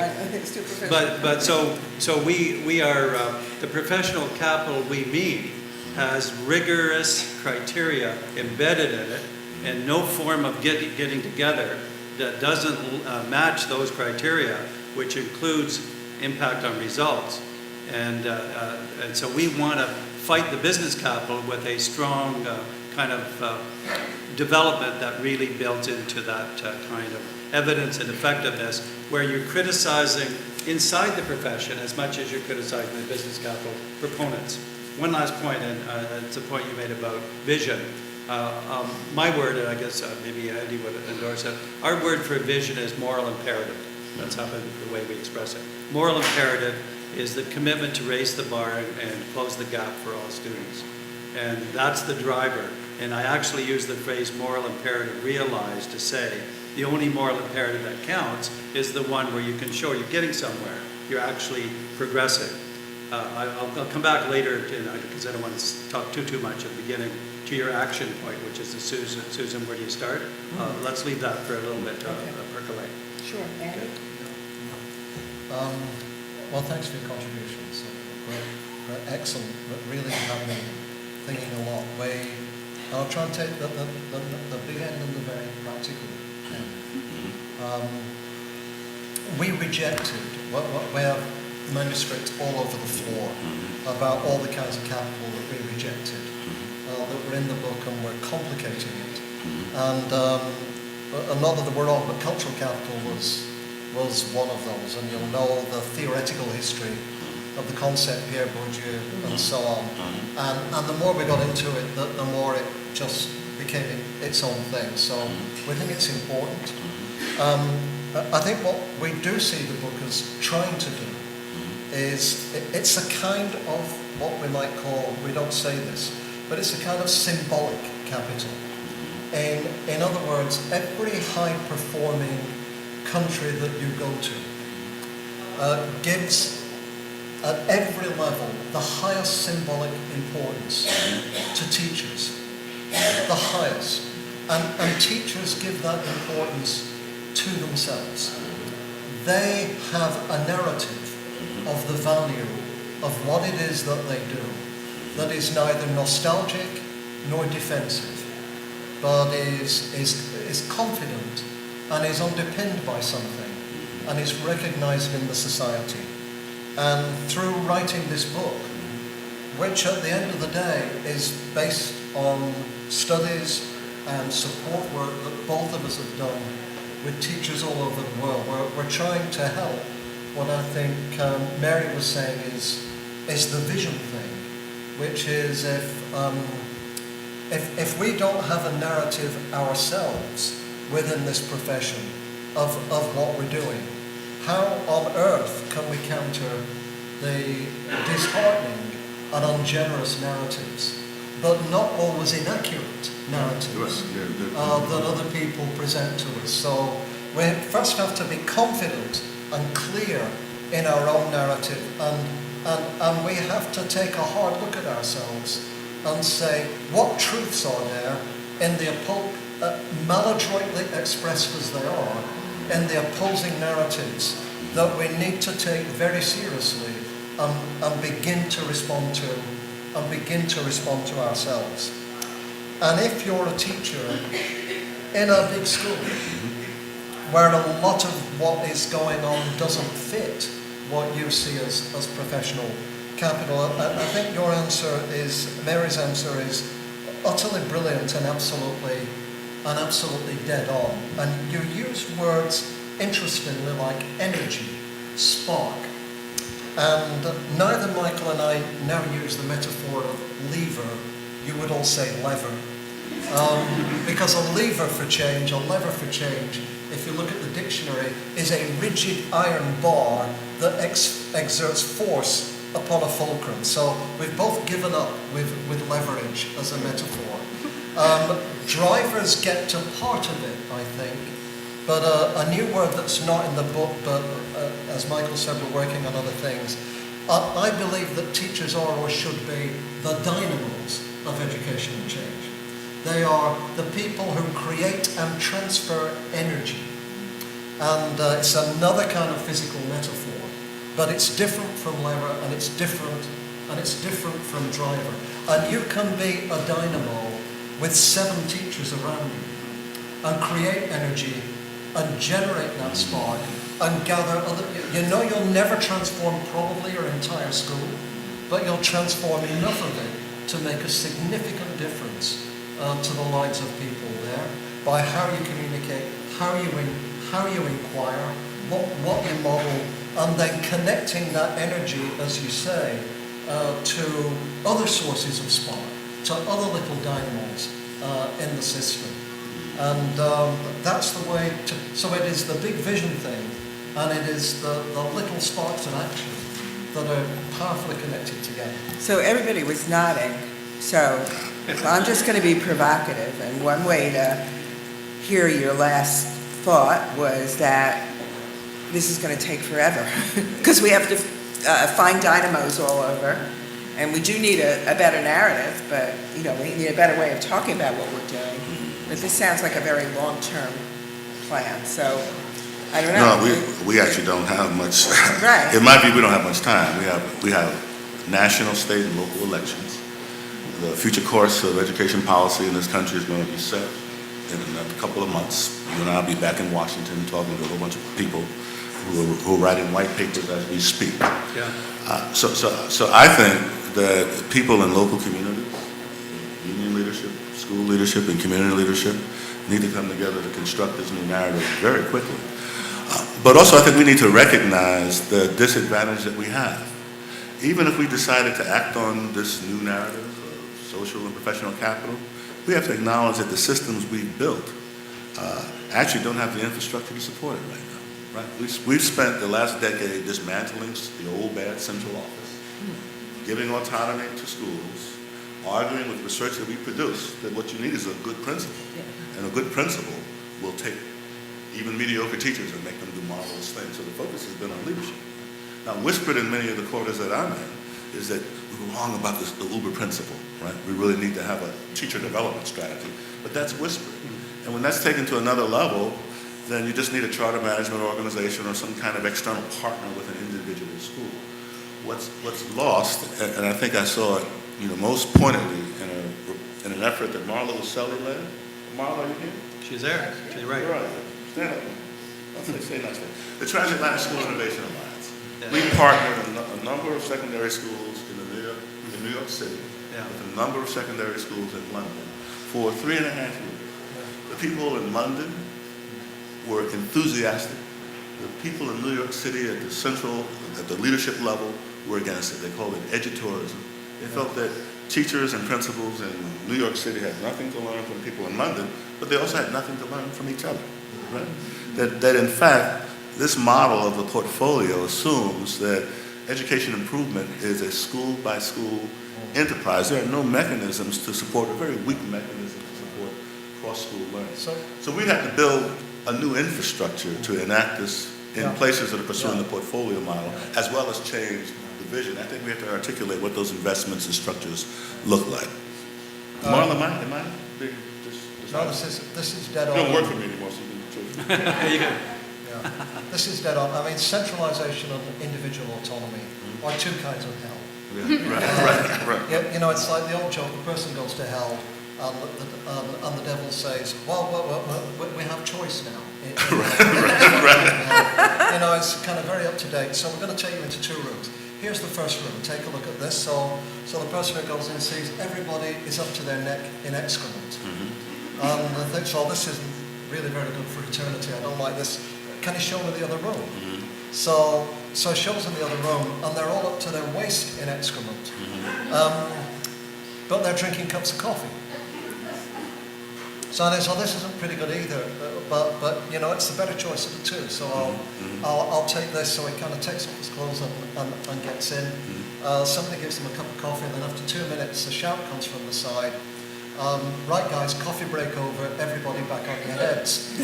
But so we are the professional capital we mean has rigorous criteria embedded in it, and no form of getting together that doesn't match those criteria, which includes impact on results. And so we want to fight the business capital with a strong kind of development that really built into that kind of evidence and effectiveness, where you're criticizing inside the profession as much as you're criticizing the business capital proponents. One last point, and it's a point you made about vision. My word, and I guess maybe Andy would endorse it, our word for vision is moral imperative. That's how the way we express it. Moral imperative is the commitment to raise the bar and close the gap for all students. And that's the driver. And I actually use the phrase moral imperative realized to say the only moral imperative that counts is the one where you can show you're getting somewhere. You're actually progressing. I'll come back later because I don't want to talk too much at the beginning to your action point, which is the Susan. Susan, where do you start? Let's leave that for a little bit to percolate. Sure, Andy? Well, thanks for your contributions. Excellent, but really having thinking a lot. I'll try and take the big end and the very practical end. We rejected, we have manuscripts all over the floor about all the kinds of capital that we rejected, that were in the book, and we're complicating it. And not that they were wrong, but cultural capital was one of those, and you'll know the theoretical history of the concept, Pierre Bourdieu, and so on. And the more we got into it, the more it just became its own thing. So we think it's important. I think what we do see the book as trying to do is, it's a kind of what we might call, we don't say this, but it's a kind of symbolic capital. In other words, every high-performing country that you go to gives at every level the highest symbolic importance to teachers, the highest. And teachers give that importance to themselves. They have a narrative of the value of what it is that they do that is neither nostalgic nor defensive, but is confident and is underpinned by something and is recognized in the society. And through writing this book, which at the end of the day is based on studies and support work that both of us have done with teachers all over the world, we're trying to help what I think Mary was saying is the vision thing, which is if we don't have a narrative ourselves within this profession of what we're doing, how on earth can we counter the disheartening and ungenerous narratives, but not always inaccurate narratives that other people present to us? So we first have to be confident and clear in our own narrative, and we have to take a hard look at ourselves and say, what truths are there in the maladroitly expressed as they are, in the opposing narratives that we need to take very seriously and begin to respond to ourselves. And if you're a teacher in a big school where a lot of what is going on doesn't fit what you see as professional capital, I think your answer is, Mary's answer is utterly brilliant and absolutely dead on. And you use words interestingly like energy, spark. And neither Michael and I now use the metaphor of lever. You would all say lever. Because a lever for change, if you look at the dictionary, is a rigid iron bar that exerts force upon a fulcrum. So we've both given up with leverage as a metaphor. Drivers get to part of it, I think, but a new word that's not in the book, but as Michael said, we're working on other things. I believe that teachers are or should be the dynamos of educational change. They are the people who create and transfer energy. And it's another kind of physical metaphor, but it's different from lever, and it's different from driver. And you can be a dynamo with 7 teachers around you and create energy and generate that spark and gather other. You know, you'll never transform probably your entire school, but you'll transform enough of it to make a significant difference to the lives of people there by how you communicate, how you inquire, what you model, and then connecting that energy, as you say, to other sources of spark, to other little dynamos in the system. And that's the way to, so it is the big vision thing, and it is the little sparks of action that are powerfully connected together. So everybody was nodding, so I'm just going to be provocative, and one way to hear your last thought was that this is going to take forever, because we have to find dynamos all over, and we do need a better narrative, but we need a better way of talking about what we're doing. But this sounds like a very long-term plan, so I don't know. No, we actually don't have much. Right. It might be we don't have much time. We have national, state, and local elections. the future course of education policy in this country is going to be set in a couple of months. You and I will be back in Washington talking to a whole bunch of people who are writing white papers as we speak. Yeah. So I think that people in local communities, union leadership, school leadership, and community leadership need to come together to construct this new narrative very quickly. But also I think we need to recognize the disadvantage that we have. Even if we decided to act on this new narrative of social and professional capital, we have to acknowledge that the systems we've built actually don't have the infrastructure to support it right now. Right? We've spent the last decade dismantling the old bad central office, giving autonomy to schools, arguing with research that we produce that what you need is a good principal. And a good principal will take even mediocre teachers and make them do marvelous things. So the focus has been on leadership. Now, whispered in many of the quarters that I'm in is that we were wrong about the Uber principle, right? We really need to have a teacher development strategy. But that's whispered. And when that's taken to another level, then you just need a charter management organization or some kind of external partner with an individual school. What's lost, and I think I saw it, most pointedly in an effort that Marla Uselli led. Marla, are you here? She's there. She's right. You're right. Stand up. Say nice thing. The Transatlantic School Innovation Alliance. Yeah. We partnered a number of secondary schools in New York City, with a number of secondary schools in London for 3.5 years. The people in London were enthusiastic. The people in New York City at the leadership level were against it. They called it edutourism. They felt that teachers and principals in New York City had nothing to learn from people in London, but they also had nothing to learn from each other. Right? That in fact, this model of the portfolio assumes that education improvement is a school-by-school enterprise. There are no mechanisms to support, a very weak mechanism to support cross-school learning. So we'd have to build a new infrastructure to enact this in places that are pursuing the portfolio model, as well as change the vision. I think we have to articulate what those investments and structures look like. Marla, am I being No, this is dead on. It don't work for me anymore, so you can You go. Yeah. This is dead on. I mean, centralization and individual autonomy are two kinds of hell. Yeah, right. Yeah, it's like the old joke, the person goes to hell and the devil says, well, we have choice now. Right. It's kind of very up to date. So we're going to take you into two rooms. Here's the first room. Take a look at this. So the person who goes in sees everybody is up to their neck in excrement. And I think, so this isn't really very good for eternity. I don't like this. Can you show me the other room? So it shows them the other room, and they're all up to their waist in excrement. But they're drinking cups of coffee. So this isn't pretty good either. But it's the better choice of the two. So I'll take this. So he kind of takes off his clothes and gets in. Somebody gives him a cup of coffee, and then after 2 minutes, a shout comes from the side. Right, guys, coffee break over. Everybody back on your heads.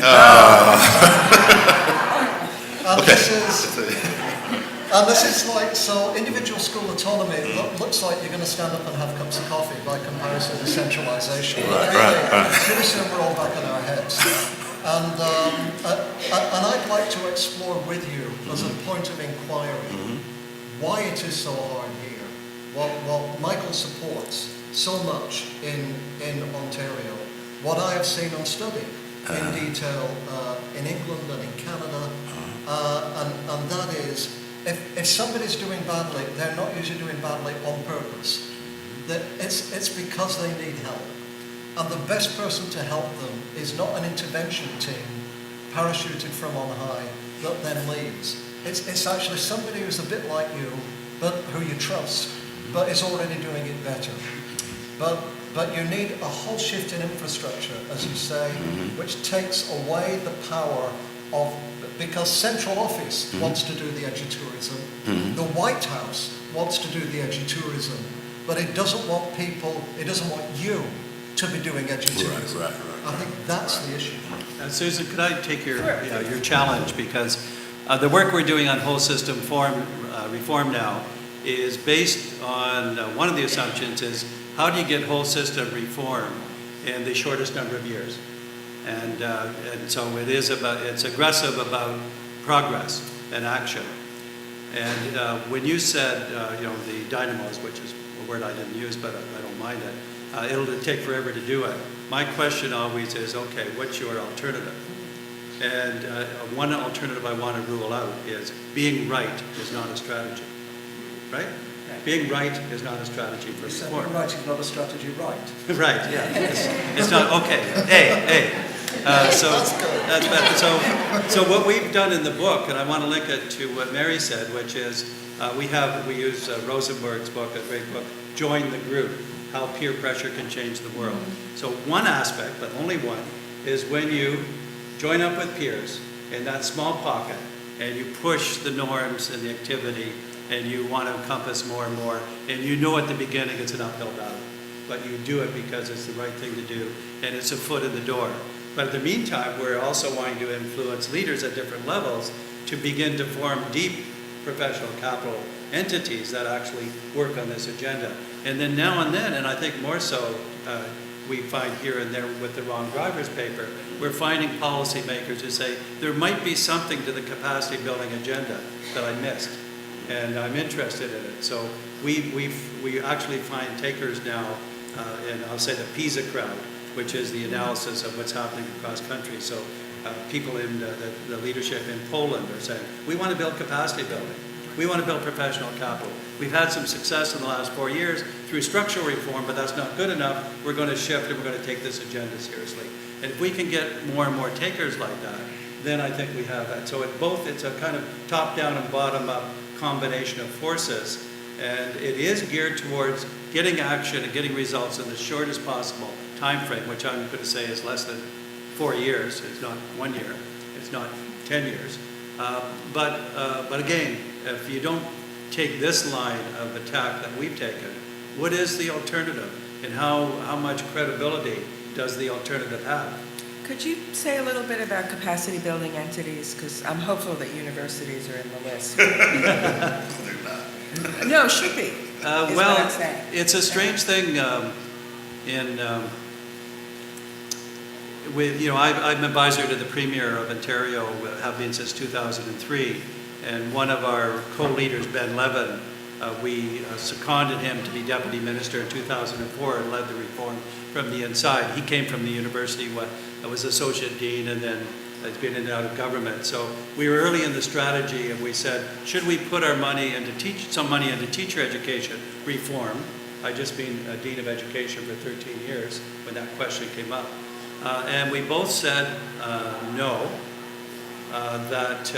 And this is like, so individual school autonomy looks like you're going to stand up and have cups of coffee by comparison to centralization. Right. Pretty soon we're all back on our heads. And I'd like to explore with you, as a point of inquiry, why it is so hard here. What Michael supports so much in Ontario, what I have seen and studied in detail in England and in Canada, and that is, if somebody's doing badly, they're not usually doing badly on purpose. That it's because they need help. And the best person to help them is not an intervention team parachuted from on high that then leaves. It's actually somebody who's a bit like you, but who you trust, but is already doing it better. But you need a whole shift in infrastructure, as you say, which takes away the power of, because central office wants to do the edutourism, the White House wants to do the edutourism, but it doesn't want you to be doing edutourism. Right. I think that's the issue. Susan, could I take your challenge? Because the work we're doing on whole system reform now is based on one of the assumptions is, how do you get whole system reform in the shortest number of years? And so it's aggressive about progress and action. And when you said, the dynamos, which is a word I didn't use, but I don't mind it, it'll take forever to do it. My question always is, okay, what's your alternative? And one alternative I want to rule out is being right is not a strategy, right? Being right is not a strategy for reform. Being right is not a strategy, right? Right, yeah. It's not, okay, hey. So that's better. So what we've done in the book, and I want to link it to what Mary said, which is we use Rosenberg's book, a great book, Join the Group, How Peer Pressure Can Change the World. So one aspect, but only one, is when you join up with peers in that small pocket and you push the norms and the activity and you want to encompass more and more, and you know at the beginning it's an uphill battle, but you do it because it's the right thing to do, and it's a foot in the door. But in the meantime, we're also wanting to influence leaders at different levels to begin to form deep professional capital entities that actually work on this agenda. And then now and then, and I think more so, we find here and there with the Wrong Drivers paper, we're finding policymakers who say, there might be something to the capacity building agenda that I missed, and I'm interested in it. So we actually find takers now, and I'll say the PISA crowd, which is the analysis of what's happening across country. So people in the leadership in Poland are saying, we want to build capacity building. We want to build professional capital. We've had some success in the last 4 years through structural reform, but that's not good enough. We're going to shift and we're going to take this agenda seriously. And if we can get more and more takers like that, then I think we have that. So it's a kind of top-down and bottom-up combination of forces, and it is geared towards getting action and getting results in the shortest possible time frame, which I'm going to say is less than 4 years. It's not 1 year. It's not 10 years. But again, if you don't take this line of attack that we've taken, what is the alternative? And how much credibility does the alternative have? Could you say a little bit about capacity building entities? Because I'm hopeful that universities are in the list. No, should be. Is what I'm saying. It's a strange thing. I'm an advisor to the Premier of Ontario, have been since 2003, and one of our co-leaders, Ben Levin, we seconded him to be Deputy Minister in 2004 and led the reform from the inside. He came from the university, was Associate Dean, and then has been in and out of government. So we were early in the strategy, and we said, should we put our money into some money into teacher education reform? I'd just been a Dean of Education for 13 years when that question came up. And we both said no, that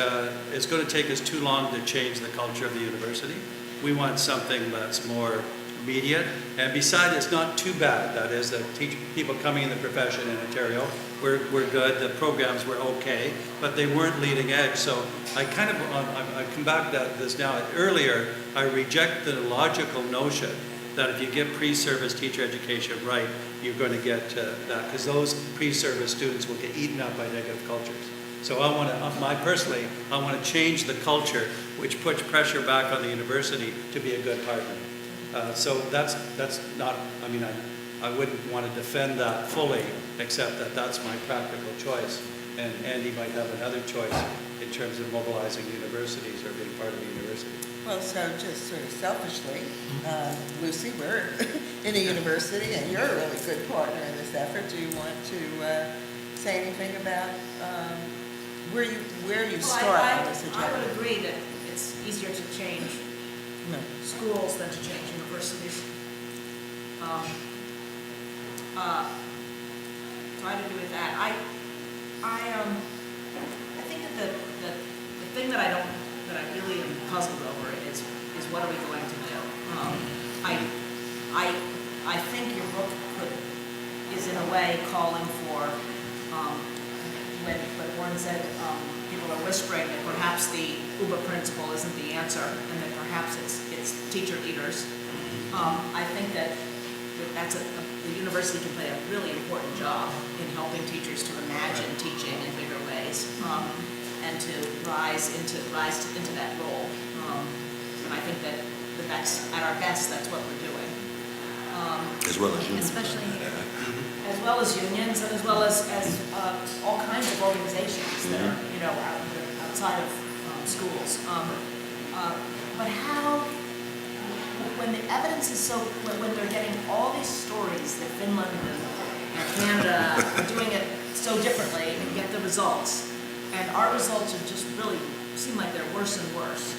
it's going to take us too long to change the culture of the university. We want something that's more immediate. And besides, it's not too bad. That is, the people coming in the profession in Ontario were good. The programs were okay, but they weren't leading edge. So I come back to this now. Earlier, I reject the logical notion that if you get pre-service teacher education right, you're going to get that, because those pre-service students will get eaten up by negative cultures. So I want to change the culture, which puts pressure back on the university to be a good partner. So that's not, I wouldn't want to defend that fully, except that that's my practical choice. And Andy might have another choice in terms of mobilizing universities or being part of the university. Well, so just sort of selfishly, Lucy, we're in a university and you're a really good partner in this effort. Do you want to say anything about where you start on this agenda? I would agree that it's easier to change schools than to change universities. So I would agree with that. I think that the thing that I really am puzzled over is what are we going to do? I think your book is in a way calling for when Warren said people are whispering that perhaps the Uber principle isn't the answer and that perhaps it's teacher leaders. I think that the university can play a really important job in helping teachers to imagine teaching in bigger ways and to rise into that role. And I think that's at our best. That's what we're doing. As well as unions. Especially as well as unions, and as well as all kinds of organizations that are outside of schools. But how, when the evidence is so, when they're getting all these stories that Finland and Canada are doing it so differently and get the results, and our results are just really seem like they're worse and worse.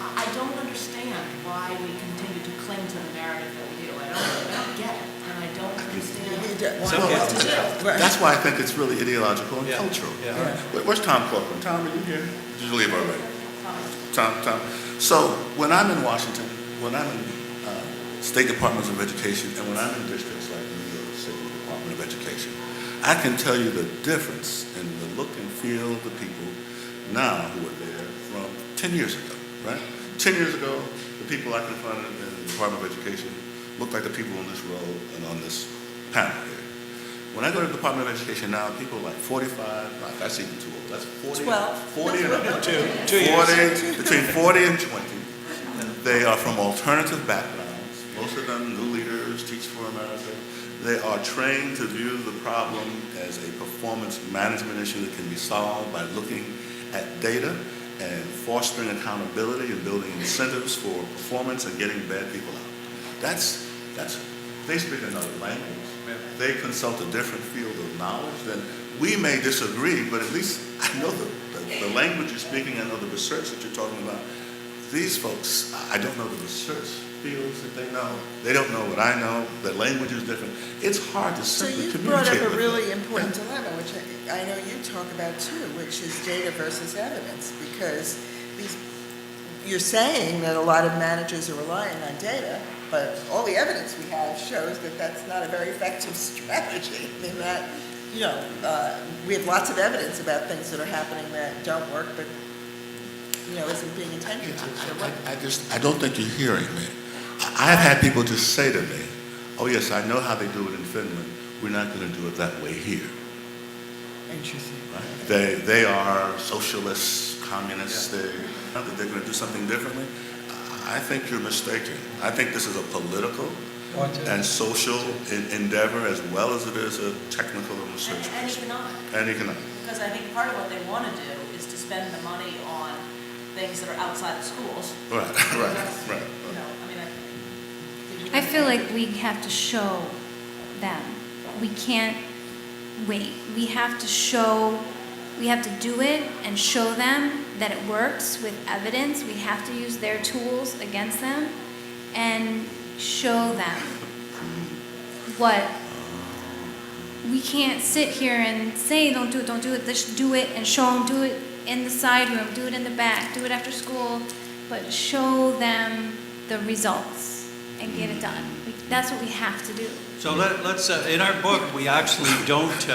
I don't understand why we continue to cling to the narrative that we do. I don't get it, and I don't understand what to do. That's why I think it's really ideological and Yeah. cultural. Yeah. All right. Where's Tom Corcoran? Tom, are you here? Did you leave already? Tom. So when I'm in Washington, when I'm in state departments of education, and when I'm in districts like New York City Department of Education, I can tell you the difference in the look and feel of the people now who are there from 10 years ago, right? 10 years ago, the people I confronted in the Department of Education look like the people on this row and on this panel here. When I go to the Department of Education now, people are like 45, that's even too old, that's 40, 40 and up. 2 years. Between 40 and 20. They are from alternative backgrounds. Most of them new leaders, Teach for America. They are trained to view the problem as a performance management issue that can be solved by looking at data and fostering accountability and building incentives for performance and getting bad people out. That's they speak another language. They consult a different field of knowledge. Then we may disagree, but at least I know the language you're speaking. I know the research that you're talking about. These folks, I don't know the research fields that they know. They don't know what I know. The language is different. It's hard to So simply you communicate brought up a with really them. important dilemma, which I know you talk about too, which is data versus evidence, because you're saying that a lot of managers are relying on data, but all the evidence we have shows that that's not a very effective strategy. I mean, that, we have lots of evidence about things that are happening that don't work, but, isn't being attended to. So what- I don't think you're hearing me. I've had people just say to me, oh yes, I know how they do it in Finland. We're not going to do it that way here. Interesting. Right? They are socialists, communists. They're going to do something differently. I think you're mistaken. I think this is a political and social endeavor as well as it is a technical and research. And economic. And economic. Because I think part of what they want to do is to spend the money on things that are outside of schools. Right. I feel like we have to show them. We can't wait. We have to do it and show them that it works with evidence. We have to use their tools against them and show them what. We can't sit here and say, don't do it, let's do it, and show them, do it in the side room, do it in the back, do it after school, but show them the results and get it done. That's what we have to do. So let's, in our book, we actually don't,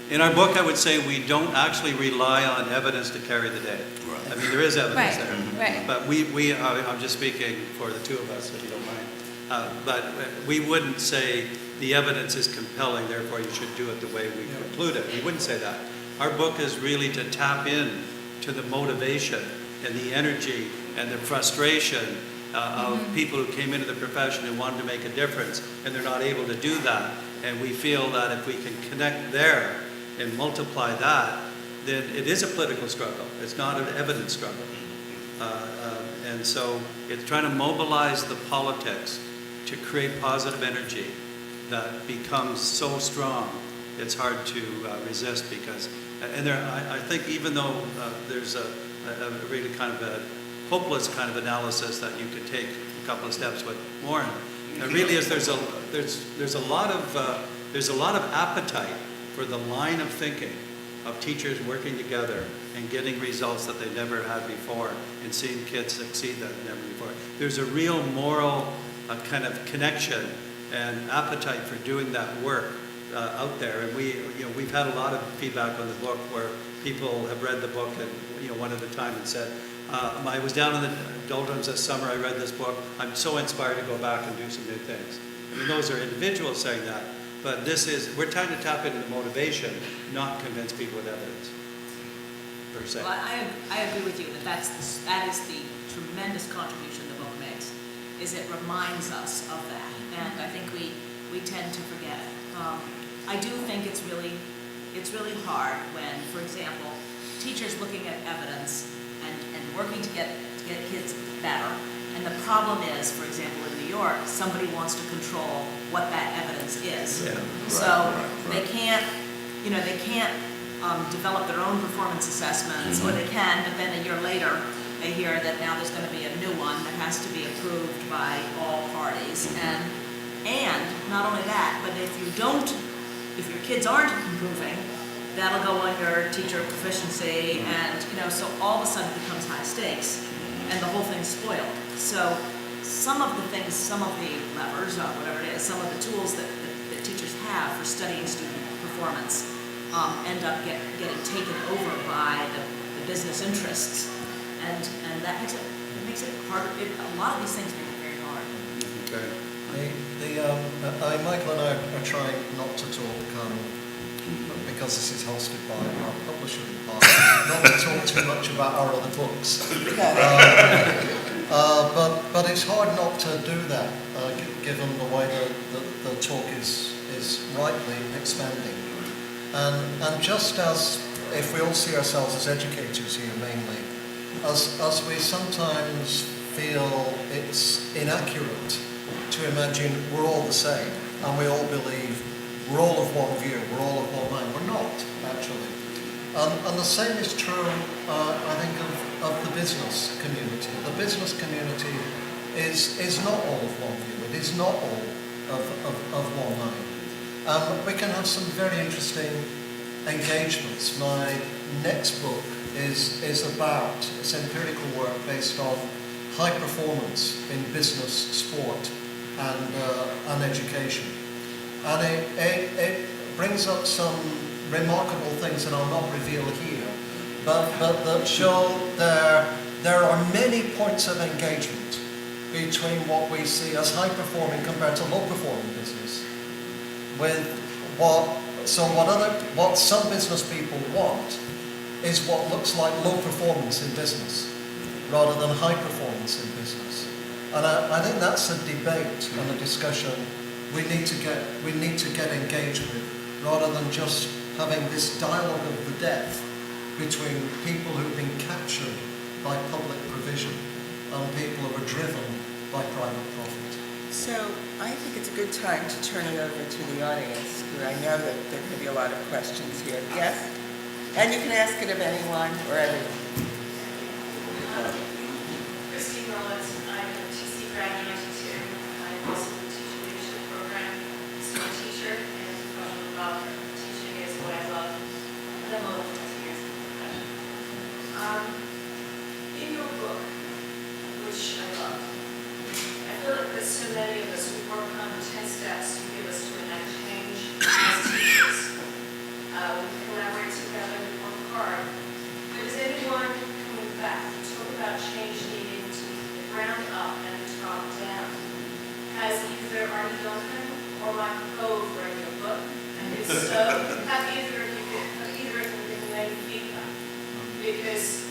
in our book, I would say we don't actually rely on evidence to carry the day. Right. I mean, there is evidence Right, there. right. But I'm just speaking for the two of us, if you don't mind. But we wouldn't say the evidence is compelling, therefore you should do it the way we conclude it. We wouldn't say that. Our book is really to tap in to the motivation and the energy and the frustration of people who came into the profession and wanted to make a difference, and they're not able to do that. And we feel that if we can connect there and multiply that, then it is a political struggle. It's not an evidence struggle. And so it's trying to mobilize the politics to create positive energy that becomes so strong, it's hard to resist because, and there, I think even though there's a really kind of a hopeless kind of analysis that you could take a couple of steps with Warren, it really is, there's a lot of appetite for the line of thinking of teachers working together and getting results that they never had before and seeing kids succeed that never before. There's a real moral kind of connection and appetite for doing that work out there. And we've had a lot of feedback on the book where people have read the book and one at a time and said, I was down in the doldrums this summer, I read this book, I'm so inspired to go back and do some new things. I mean, those are individuals saying that, but we're trying to tap into the motivation, not convince people with evidence, per se. Well, I agree with you that that is the tremendous contribution the book makes, is it reminds us of that, and I think we tend to forget it. I do think it's really hard when, for example, teachers looking at evidence and working to get kids better. And the problem is, for example, in New York, somebody wants to control what that evidence is. Yeah. So they can't, they can't develop their own performance assessments, or they can, but then a year later, they hear that now there's going to be a new one that has to be approved by all parties. And not only that, but if your kids aren't improving, that'll go on your teacher proficiency, and so all of a sudden it becomes high stakes, and the whole thing's spoiled. So some of the things, some of the levers, whatever it is, some of the tools that teachers have for studying student performance end up getting taken over by the business interests, and that makes it harder. A lot of these things make it very hard. Okay. Michael and I are trying not to talk, because this is hosted by our publisher, not to talk too much about our other books. But it's hard not to do that, given the way the talk is rightly expanding. And just as, if we all see ourselves as educators here mainly, as we sometimes feel it's inaccurate to imagine we're all the same, and we all believe we're all of one view, we're all of one mind. We're not, actually. And the same is true, I think, of the business community. The business community is not all of one view. It is not all of one mind. We can have some very interesting engagements. My next book is about, it's empirical work based on high performance in business, sport, and education. And it brings up some remarkable things that I'll not reveal here, but that show there are many points of engagement between what we see as high performing compared to low performing business. With what some business people want is what looks like low performance in business, rather than high performance in business. And I think that's a debate and a discussion we need to get engaged with, rather than just having this dialogue of the deaf between people who've been captured by public provision and people who are driven by private profit. So I think it's a good time to turn it over to the audience, who I know that there could be a lot of questions here. Yes? And you can ask it of anyone or everyone. Christine Rollins, I'm a TC graduate too. I'm also in the teacher leadership program. I'm a teacher and professional developer. Teaching is what I love. And I'm over 20 years in the profession. In your book, which I love, I feel like there's so many of us who work on the 10 steps you give us to enact change as teachers. We collaborate together, we work hard. But is anyone coming back to talk about change needing to be the ground up and the top down? Has either Arnie Duncan or Michael Gove read your book? And if so, have either of you given any feedback? Because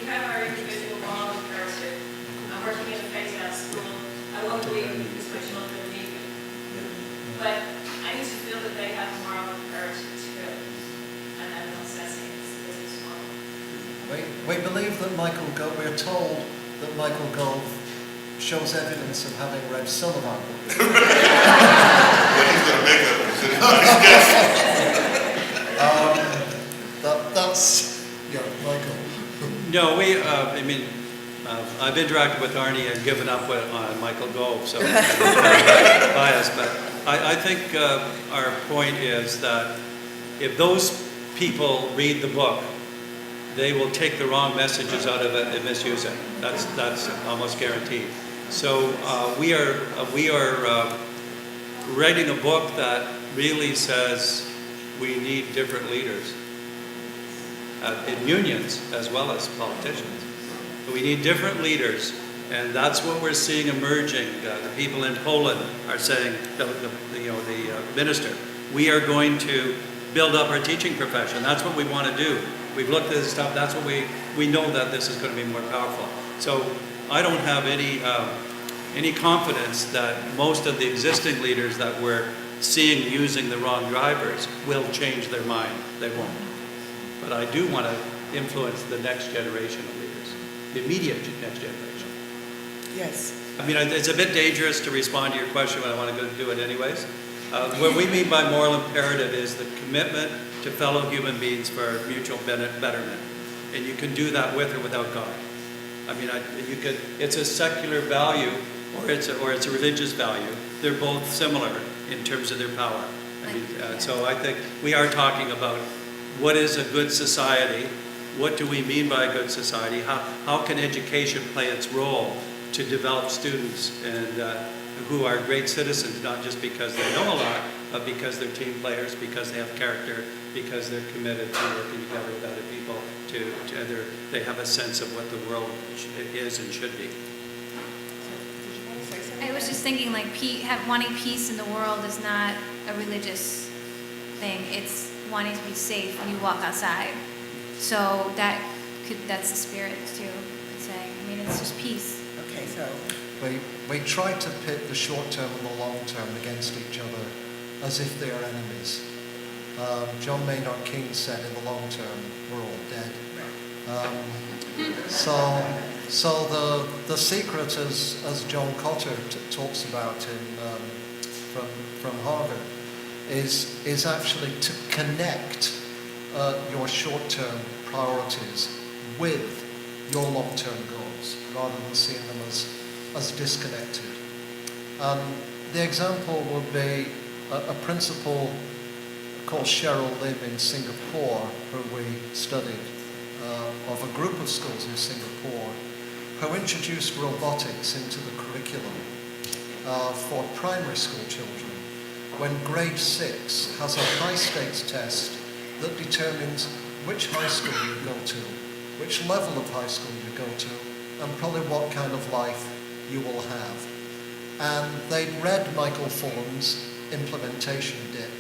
we have our individual moral imperative. I'm working in a phase-out school. I won't leave because my children need me. But I need to feel that they have a moral imperative too. And I'm not assessing this business model. We believe that we're told that Michael Gove shows evidence of having read some of our books. Well, he's going to make a guess. That's, yeah, Michael. No, I've interacted with Arnie and given up on Michael Gove, so I'm biased. But I think our point is that if those people read the book, they will take the wrong messages out of it and misuse it. That's almost guaranteed. So we are writing a book that really says we need different leaders in unions as well as politicians. We need different leaders, and that's what we're seeing emerging. The people in Fullan are saying, the minister, we are going to build up our teaching profession. That's what we want to do. We've looked at this stuff. That's what we know that this is going to be more powerful. So I don't have any confidence that most of the existing leaders that we're seeing using the wrong drivers will change their mind. They won't. But I do want to influence the next generation of leaders. immediate next generation. Yes. I mean, it's a bit dangerous to respond to your question, but I want to go do it anyways. What we mean by moral imperative is the commitment to fellow human beings for mutual betterment. And you can do that with or without God. I mean, you could, it's a secular value or it's a religious value. They're both similar in terms of their power. I mean, so I think we are talking about what is a good society, what do we mean by a good society, how can education play its role to develop students and who are great citizens, not just because they know a lot, but because they're team players, because they have character, because they're committed to working together with other people, they have a sense of what the world is and should be. I was just thinking, like, wanting peace in the world is not a religious thing. It's wanting to be safe when you walk outside. So that's the spirit too. I'd say. I mean, it's just peace. Okay, so We try to pit the short term and the long term against each other as if they are enemies. John Maynard Keynes said, in the long term, we're all dead. So the secret, as John Cotter talks about from Harvard, is actually to connect your short-term priorities with your long-term goals, rather than seeing them as disconnected. The example would be a principal called Cheryl Lim in Singapore, who we studied, of a group of schools in Singapore, who introduced robotics into the curriculum for primary school children, when grade 6 has a high-stakes test that determines which high school you go to, which level of high school you go to, and probably what kind of life you will have. And they'd read Michael Fullan's implementation dip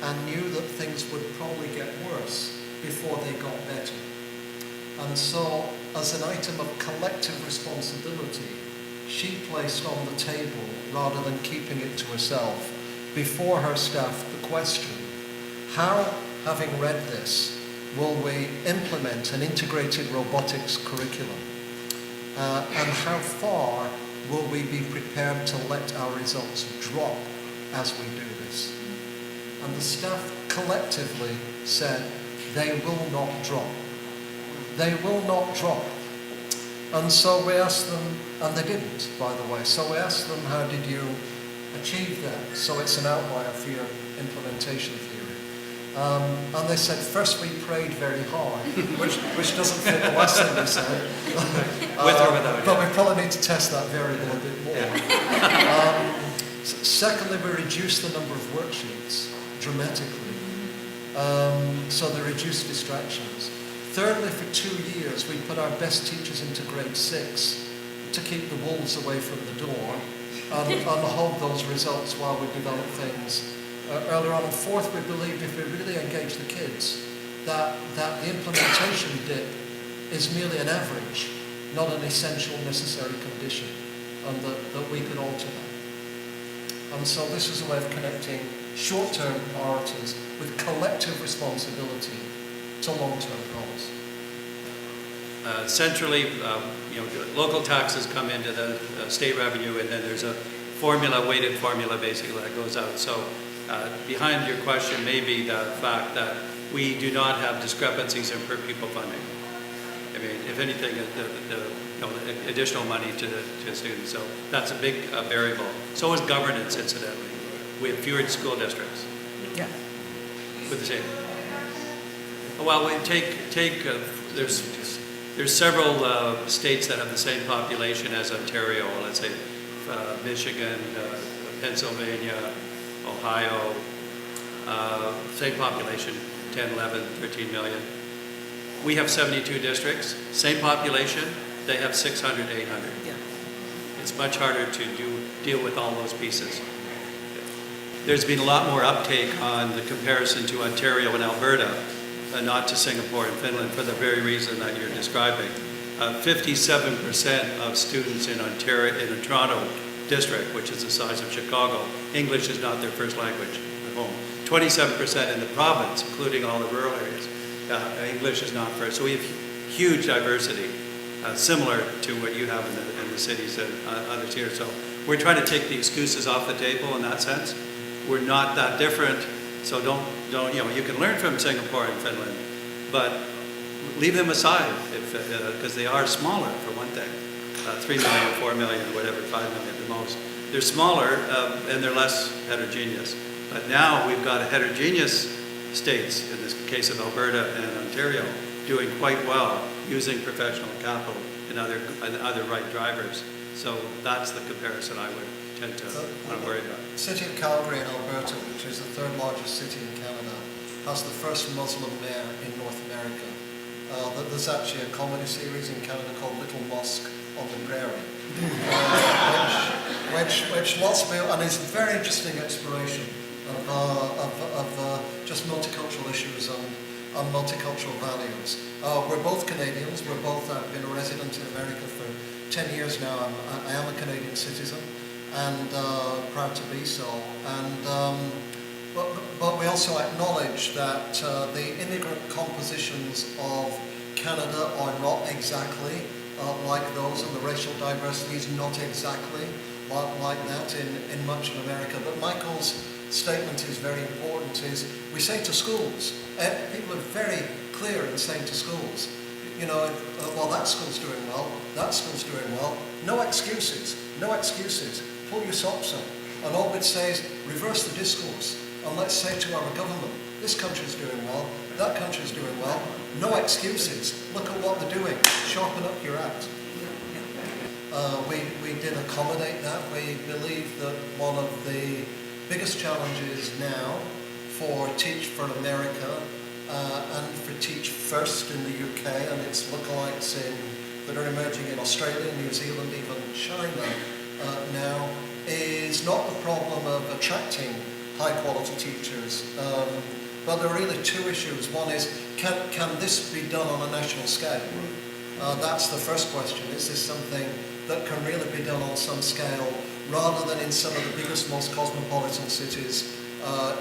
and knew that things would probably get worse before they got better. And so, as an item of collective responsibility, she placed on the table, rather than keeping it to herself, before her staff the question, how, having read this, will we implement an integrated robotics curriculum? And how far will we be prepared to let our results drop as we do this? And the staff collectively said, they will not drop. They will not drop. And so we asked them, and they didn't, by the way, so we asked them, how did you achieve that? So it's an outlier for your implementation theory. And they said, first we prayed very hard, which doesn't fit the last thing they said. With or without. But we probably need to test that variable a bit more. Secondly, we reduced the number of worksheets dramatically. So they reduced distractions. Thirdly, for 2 years, we put our best teachers into grade 6 to keep the wolves away from the door and hold those results while we develop things earlier on. And fourth, we believed if we really engage the kids, that the implementation dip is merely an average, not an essential necessary condition, and that we could alter that. And so this is a way of connecting short-term priorities with collective responsibility to long-term goals. Centrally, local taxes come into the state revenue, and then there's a weighted formula basically that goes out. So behind your question may be the fact that we do not have discrepancies in per pupil funding. I mean, if anything, the additional money to students. So that's a big variable. So is governance, incidentally. We have fewer school districts. yeah. With the same. Well, we there's several states that have the same population as Ontario. Let's say Michigan, Pennsylvania, Ohio. Same population, 10, 11, 13 million. We have 72 districts, same population. They have 600, 800. Yeah. It's much harder to deal with all those pieces. There's been a lot more uptake on the comparison to Ontario and Alberta, not to Singapore and Finland, for the very reason that you're describing. 57% of students in Ontario, in the Toronto district, which is the size of Chicago, English is not their first language at home. 27% in the province, including all the rural areas, English is not first. So we have huge diversity. similar to what you have in the cities and others here. So we're trying to take the excuses off the table in that sense. We're not that different, so don't you can learn from Singapore and Finland, but leave them aside because they are smaller for one thing. 3 million, 4 million, whatever, 5 million at the most. They're smaller and they're less heterogeneous. But now we've got a heterogeneous states, in this case of Alberta and Ontario, doing quite well using professional capital and other right drivers. So that's the comparison I would tend to want to worry about. The city of Calgary in Alberta, which is the third largest city in Canada, has the first Muslim mayor in North America. There's actually a comedy series in Canada called Little Mosque on the Prairie, which lots of people, and it's a very interesting exploration of just multicultural issues and multicultural values. We're both Canadians. We're both been a resident in America for 10 years now. I am a Canadian citizen and proud to be so. And but we also acknowledge that the immigrant compositions of Canada are not exactly like those, and the racial diversity is not exactly like that in much of America. But Michael's statement is very important, is we say to schools, people are very clear in saying to schools, well, that school's doing well, that school's doing well, no excuses, pull your socks up. And all we'd say is reverse the discourse, and let's say to our government, this country's doing well, that country's doing well, no excuses, look at what they're doing, sharpen up your act. We did accommodate that. We believe that one of the biggest challenges now for Teach for America and for Teach First in the UK and its lookalikes that are emerging in Australia, New Zealand, even China now, is not the problem of attracting high quality teachers, but there are really two issues. One is, can this be done on a national scale? That's the first question. Is this something that can really be done on some scale rather than in some of the biggest, most cosmopolitan cities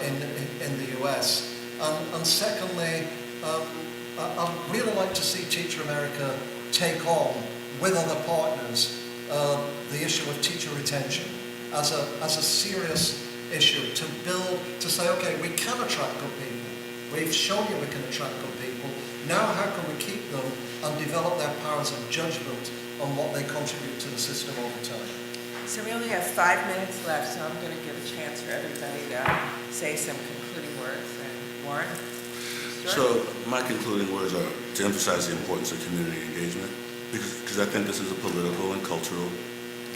in the US? And secondly, I'd really like to see Teach America take on, with other partners, the issue of teacher retention as a serious issue, to say, okay, we can attract good people. We've shown you we can attract good people. Now how can we keep them and develop their powers of judgment on what they contribute to the system over time? So we only have 5 minutes left, so I'm going to give a chance for everybody to say some concluding words. And Warren? So my concluding words are to emphasize the importance of community engagement, because I think this is a political and cultural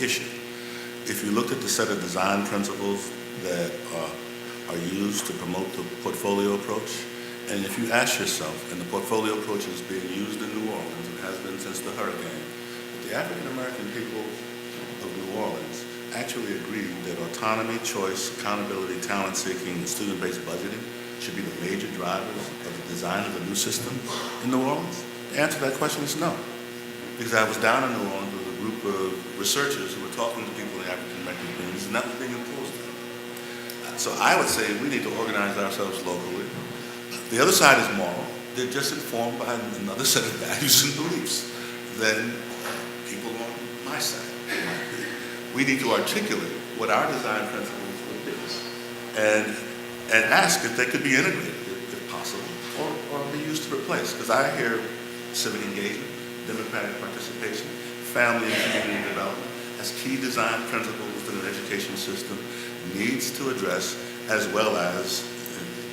issue. If you looked at the set of design principles that are used to promote the portfolio approach, and if you ask yourself, and the portfolio approach is being used in New Orleans and has been since the hurricane, the African American people of New Orleans actually agreed that autonomy, choice, accountability, talent seeking, and student-based budgeting should be the major drivers of the design of the new system in New Orleans. The answer to that question is no. Because I was down in New Orleans with a group of researchers who were talking to people in the African American communities, and that was being imposed on them. So I would say we need to organize ourselves locally. The other side is moral. They're just informed by another set of values and beliefs than people on my side. We need to articulate what our design principles would be and ask if they could be integrated, if possible, or be used to replace. Because I hear civic engagement, democratic participation, family and community development as key design principles that an education system needs to address, as well as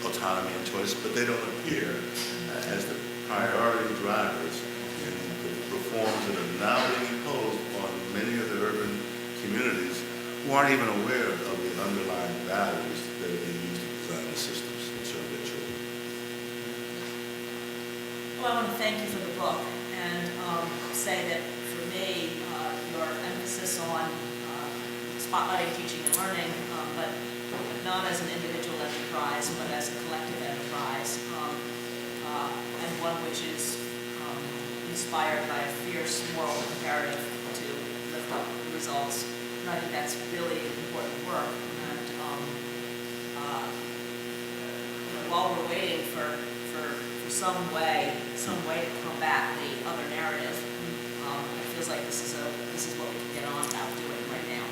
autonomy and choice, but they don't appear as the priority drivers in the reforms that are now being imposed on many of the urban communities who aren't even aware of the underlying values that are being used to design the systems and serve their children. Well, I want to thank you for the book and say that for me, your emphasis on spotlighting teaching and learning, but not as an individual enterprise, but as a collective enterprise, and one which is inspired by a fierce moral imperative to lift up the results. And I think that's really important work. And while we're waiting for some way to combat the other narrative, feels like this is what we can get on about doing right now.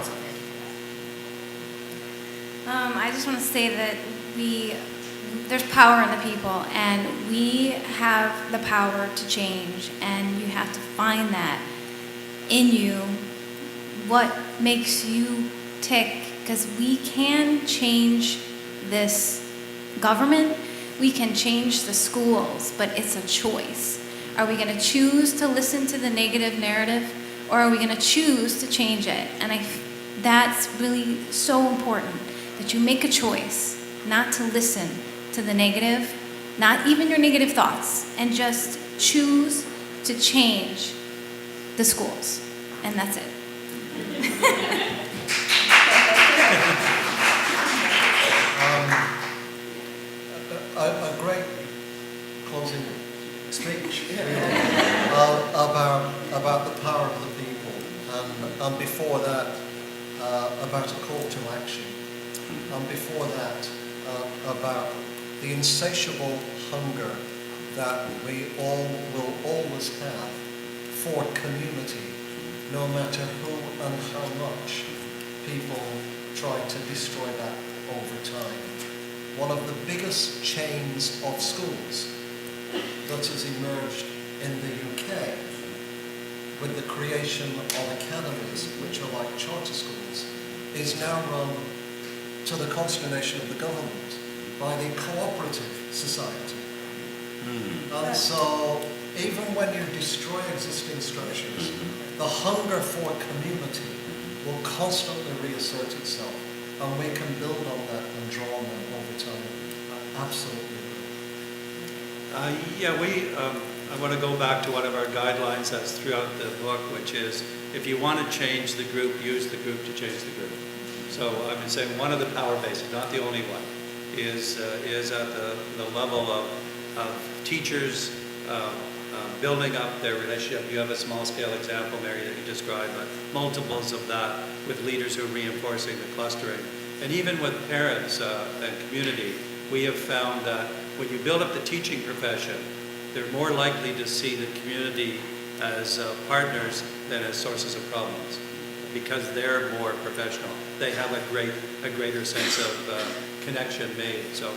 So thank you for that. I just want to say that there's power in the people, and we have the power to change, and you have to find that in you, what makes you tick, because we can change this government, we can change the schools, but it's a choice. Are we going to choose to listen to the negative narrative, or are we going to choose to change it? And that's really so important, that you make a choice not to listen to the negative, not even your negative thoughts, and just choose to change the schools. And that's it. A great closing speech about the power of the people, and before that, about a call to action, and before that, about the insatiable hunger that we all will always have for community, no matter who and how much people try to destroy that over time. One of the biggest chains of schools that has emerged in the UK with the creation of academies, which are like charter schools, is now run, to the consternation of the government, by the cooperative society. And so, even when you destroy existing structures, the hunger for community will constantly reassert itself, and we can build on that and draw on that over time. Absolutely. I want to go back to one of our guidelines that's throughout the book, which is, if you want to change the group, use the group to change the group. So I would say one of the power bases, not the only one, is at the level of teachers building up their relationship. You have a small-scale example, Mary, that you described, but multiples of that with leaders who are reinforcing the clustering. And even with parents and community, we have found that when you build up the teaching profession, they're more likely to see the community as partners than as sources of problems, because they're more professional. They have a greater sense of connection made. So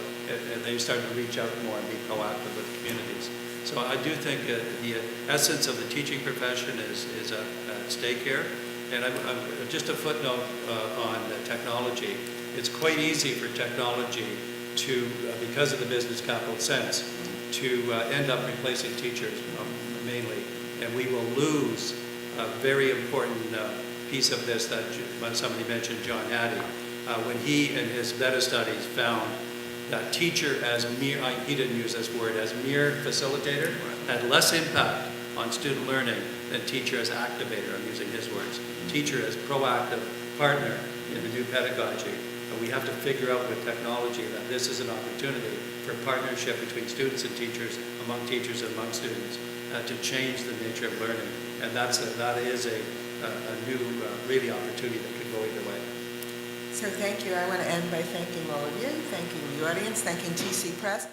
and they start to reach out more and be proactive with communities. So I do think the essence of the teaching profession is at stake here. And just a footnote on technology. It's quite easy for technology to, because of the business capital sense, to end up replacing teachers mainly. And we will lose a very important piece of this that when somebody mentioned John Hattie, when he in his meta studies found that teacher as mere, he didn't use this word, as mere facilitator, had less impact on student learning than teacher as activator, I'm using his words. Teacher as proactive partner in the new pedagogy. And we have to figure out with technology that this is an opportunity for partnership between students and teachers, among teachers and among students, to change the nature of learning. And that is a new, really opportunity that could go either way. So thank you. I want to end by thanking all of you, thanking the audience, thanking TC Press.